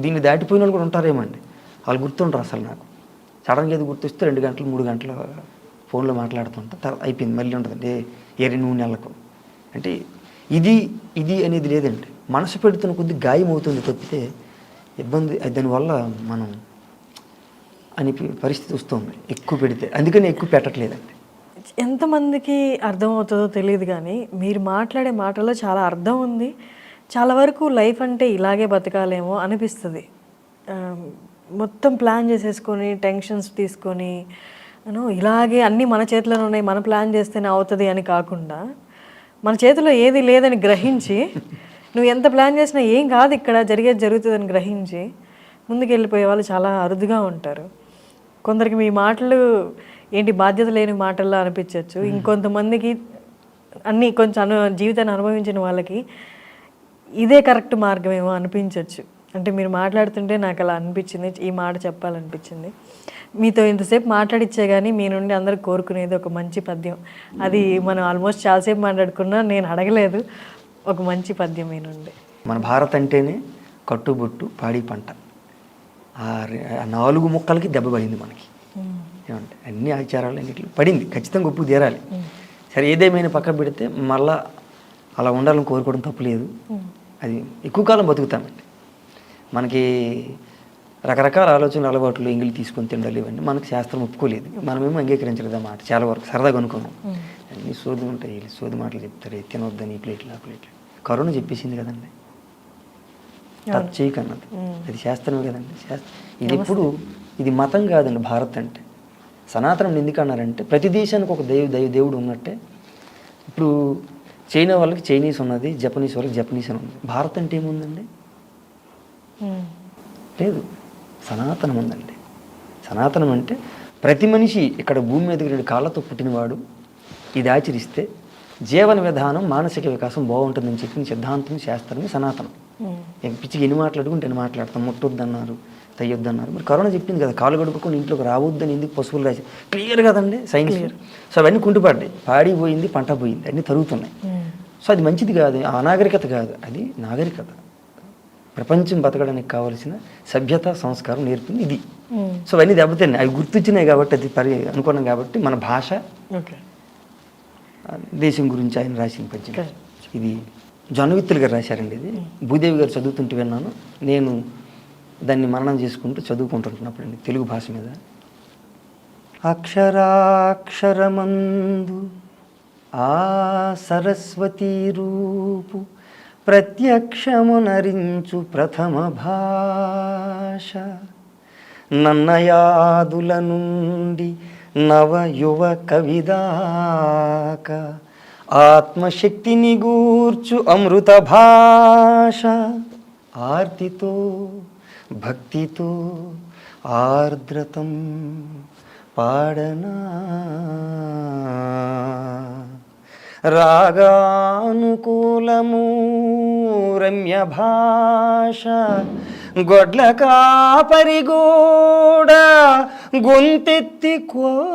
S3: దీన్ని దాటిపోయిన వాళ్ళు కూడా ఉంటారేమండి, వాళ్ళు గుర్తుంటారు అసలు. నాకు సడన్గా ఏది గుర్తొస్తే 2 గంటలు 3 గంటలు ఫోన్లో మాట్లాడుతుంటా, తర్వాత అయిపోయింది, మళ్ళీ ఉంటుందండి ఏ 2-3 నెలలకు. అంటే ఇది అనేది లేదండి, మనసు పెడుతున్న కొద్ది గాయం అవుతుంది తప్పితే ఇబ్బంది దానివల్ల మనం అని పరిస్థితి వస్తుంది ఎక్కువ పెడితే, అందుకని ఎక్కువ పెట్టట్లేదండి.
S2: ఎంతమందికి అర్థమవుతుందో తెలియదు, కానీ మీరు మాట్లాడే మాటల్లో చాలా అర్థం ఉంది. చాలా వరకు లైఫ్ అంటే ఇలాగే బతకాలేమో అనిపిస్తుంది. మొత్తం ప్లాన్ చేసేసుకొని టెన్షన్స్ తీసుకొని ఇలాగే అన్నీ మన చేతిలోనే ఉన్నాయి, మన ప్లాన్ చేస్తేనే అవుతుంది అని కాకుండా మన చేతిలో ఏది లేదని గ్రహించి నువ్వు ఎంత ప్లాన్ చేసినా ఏం కాదు, ఇక్కడ జరిగేది జరుగుతుందని గ్రహించి ముందుకు వెళ్ళిపోయే వాళ్ళు చాలా అరుదుగా ఉంటారు. కొందరికి మీ మాటలు ఏంటి బాధ్యత లేని మాటల్లో అనిపించవచ్చు, ఇంకొంతమందికి అన్నీ కొంచెం జీవితాన్ని అనుభవించిన వాళ్ళకి ఇదే కరెక్ట్ మార్గమేమో అనిపించవచ్చు. అంటే మీరు మాట్లాడుతుంటే నాకు అలా అనిపించింది, ఈ మాట చెప్పాలనిపించింది. మీతో ఇంతసేపు మాట్లాడిచ్చే కానీ మీ నుండి అందరూ కోరుకునేది ఒక మంచి పద్యం. అది మనం ఆల్మోస్ట్ చాలాసేపు మాట్లాడుకున్నా, నేను అడగలేదు, ఒక మంచి పద్యం మీ నుండి.
S3: మన భారత్ అంటేనే కట్టుబొట్టు పాడి పంట, ఆ 4 ముక్కలకి దెబ్బ పడింది మనకి. ఏమంటే అన్ని ఆచారాలు అన్నింటిలో పడింది, ఖచ్చితంగా ఒప్పు తీరాలి. సరే ఏదేమైనా పక్క పెడితే మళ్ళా అలా ఉండాలని కోరుకోవడం తప్పులేదు. అది ఎక్కువ కాలం బతుకుతామండి. మనకి రకరకాల ఆలోచనలు, అలవాట్లు, ఎంగిలి తీసుకొని తిండాలి, ఇవన్నీ మనకి శాస్త్రం ఒప్పుకోలేదు, మనమేమో అంగీకరించలేదు అన్నమాట. చాలా వరకు సరదాగా అనుకున్నాం, అన్ని సోది ఉంటాయి, సోది మాటలు చెప్తారు, తినొద్దని ప్లేట్లు కరోనా చెప్పేసింది కదండి, టచ్ చేయకన్నది, అది శాస్త్రమే కదండి. ఇది ఎప్పుడు ఇది మతం కాదండి. భారత్ అంటే సనాతనం ఎందుకు అన్నారంటే ప్రతి దేశానికి ఒక దేవుడు ఉన్నట్టే. ఇప్పుడు చైనా వాళ్ళకి చైనీస్ ఉన్నది, జపనీస్ వాళ్ళకి జపనీస్ అని ఉంది. భారత్ అంటే ఏముందండి? లేదు, సనాతనం ఉందండి. సనాతనం అంటే ప్రతి మనిషి ఇక్కడ భూమి మీదకి 2 కాళ్ళతో పుట్టినవాడు ఇది ఆచరిస్తే జీవన విధానం, మానసిక వికాసం బాగుంటుందని చెప్పిన సిద్ధాంతం, శాస్త్రమే సనాతనం. పిచ్చికి ఎన్ని మాట్లాడుకుంటే ఎన్ని మాట్లాడతాం, ముట్టొద్దన్నారు, తయ్యొద్దన్నారు. మరి కరోనా చెప్పింది కదా, కాలు గడుపుకొని ఇంట్లోకి రావద్దని ఎందుకు పశువులు రాసి, క్లియర్ కదండి సైన్స్. సో అవన్నీ కుంటుపడ్డాయి, పాడి పోయింది, పంట పోయింది, అన్నీ తరుగుతున్నాయి. సో అది మంచిది కాదు, అనాగరికత కాదు, అది నాగరికత. ప్రపంచం బతకడానికి కావాల్సిన సభ్యత, సంస్కారం నేర్పింది ఇది. సో అవన్నీ దెబ్బతిన్నాయి, అవి గుర్తొచ్చినాయి కాబట్టి అది అనుకున్నాం కాబట్టి మన భాష, దేశం గురించి ఆయన రాసిన పద్యం ఇది. జొన్నవిత్తులు గారు రాశారండి ఇది. భూదేవి గారు చదువుతుంటే విన్నాను, నేను దాన్ని మననం చేసుకుంటూ చదువుకుంటున్నప్పుడండి తెలుగు భాష మీద. అక్షరాక్షరమందు ఆ సరస్వతీ రూపు ప్రత్యక్షమునరించు ప్రథమ భాష, నన్నయాదుల నుండి నవ యువ కవిదాక ఆత్మశక్తిని గూర్చు అమృత భాష, ఆర్తితో భక్తితో ఆర్ద్రతం పాడనా, రాగానుకూలము రమ్య భాష, గొడ్ల కాపరిగూడ గొంతెత్తి కోయిలై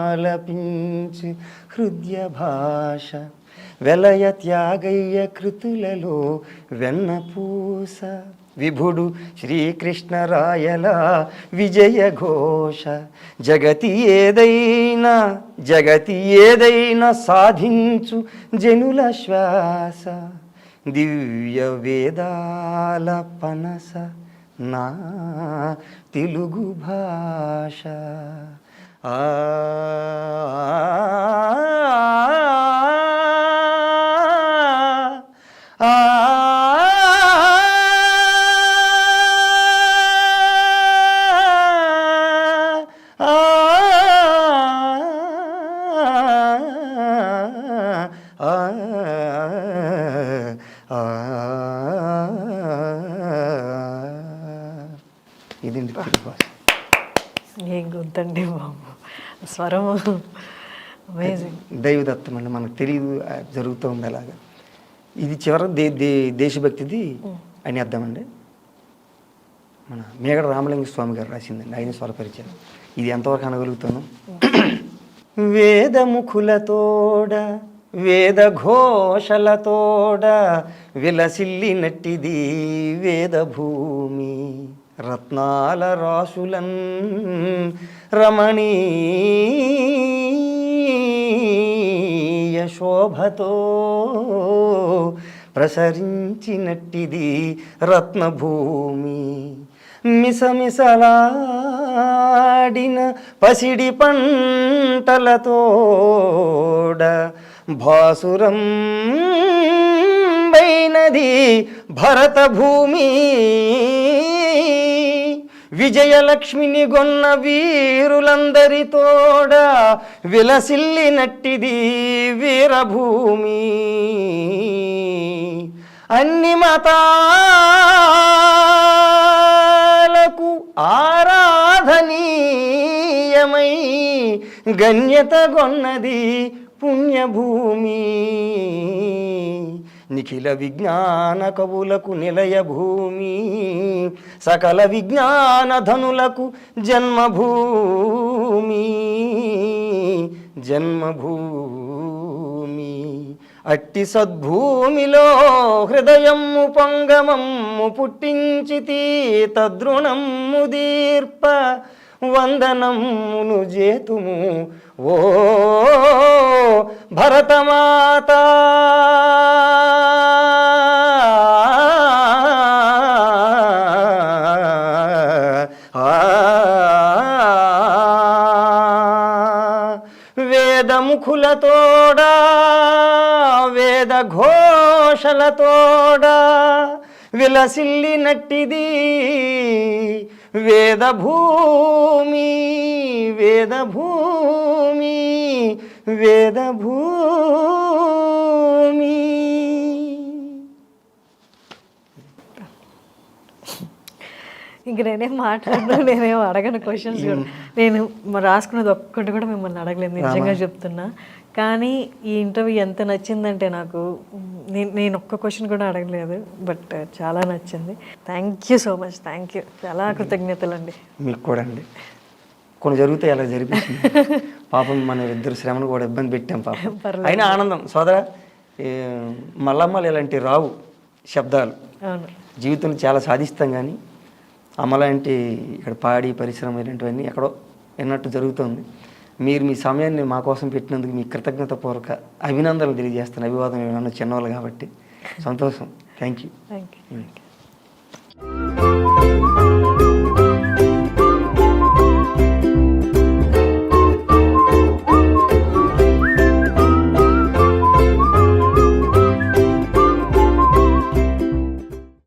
S3: పద్యమాలపించు హృదయ భాష, వెలయ త్యాగయ్య కృతులలో వెన్నపూస విభుడు శ్రీకృష్ణరాయల విజయ ఘోష జగతి ఏదైనా సాధించు జనుల శ్వాస దివ్య వేదాల పనస నా తెలుగు భాష ఆ ఇదండి తెలుగు భాష.
S2: ఏం గొంతండి బాబు, స్వరము అమేజింగ్.
S3: దైవదత్తం అండి, మనకు తెలియదు జరుగుతూ ఉంది అలాగా. ఇది చివరి దేశభక్తిది అని అర్థమండి. మన మేగడ రామలింగ స్వామి గారు రాసిందండి, ఆయన స్వరపరిచారు. ఇది ఎంతవరకు అనగలుగుతాను. వేదముఖులతోడ వేద ఘోషలతోడ విలసిల్లినట్టిది వేదభూమి రత్నాల రాసులన్ రమణీయ శోభతో ప్రసరించినట్టిది రత్నభూమి మిసమిసలాడిన పసిడి పంటలతోడ భాసురం వైనది భరత భూమి విజయలక్ష్మిని గొన్న వీరులందరితోడ విలసిల్లినట్టిది వీరభూమి అన్ని మతాలకు ఆరాధనీయమై గణ్యత గొన్నది పుణ్యభూమి నిఖిల విజ్ఞాన కవులకు నిలయ భూమి సకల విజ్ఞాన ధనులకు జన్మభూమి అట్టి సద్భూమిలో హృదయము పొంగమమ్ము పుట్టించితి తద్రుణము దీర్ప వందనమును జేతుము ఓ భరతమాత వేదముఖులతోడా వేద ఘోషలతోడా విలసిల్లినట్టిది వేదభూమి వేదభూమి వేదభూమి.
S2: ఇంక నేనేం మాట్లాడను, నేనేం అడగను క్వశ్చన్స్ కూడా. నేను రాసుకున్నది ఒక్కటి కూడా మిమ్మల్ని అడగలేదు, నిజంగా చెప్తున్నా. కానీ ఈ ఇంటర్వ్యూ ఎంత నచ్చిందంటే నాకు, నేను ఒక్క క్వశ్చన్ కూడా అడగలేదు, బట్ చాలా నచ్చింది. Thank you so much, thank you, చాలా కృతజ్ఞతలు అండి.
S3: మీకు కూడా అండి. కొన్ని జరుగుతాయి, అలా జరిపించింది. పాపం మన ఇద్దరు శ్రమను కూడా ఇబ్బంది పెట్టాం పాపం. అయినా ఆనందం సోదరా. మల్లమ్మలు ఇలాంటి రావు శబ్దాలు,
S2: అవును,
S3: జీవితంలో చాలా సాధిస్తాం. కానీ అమ్మలాంటి ఇక్కడ పాడి పరిశ్రమ ఇలాంటివన్నీ ఎక్కడో విన్నట్టు జరుగుతుంది. మీరు మీ సమయాన్ని మా కోసం పెట్టినందుకు మీ కృతజ్ఞతపూర్వక అభినందనలు తెలియజేస్తాను. అభివాదం ఏమన్నా చిన్నవాళ్ళు కాబట్టి సంతోషం. Thank you.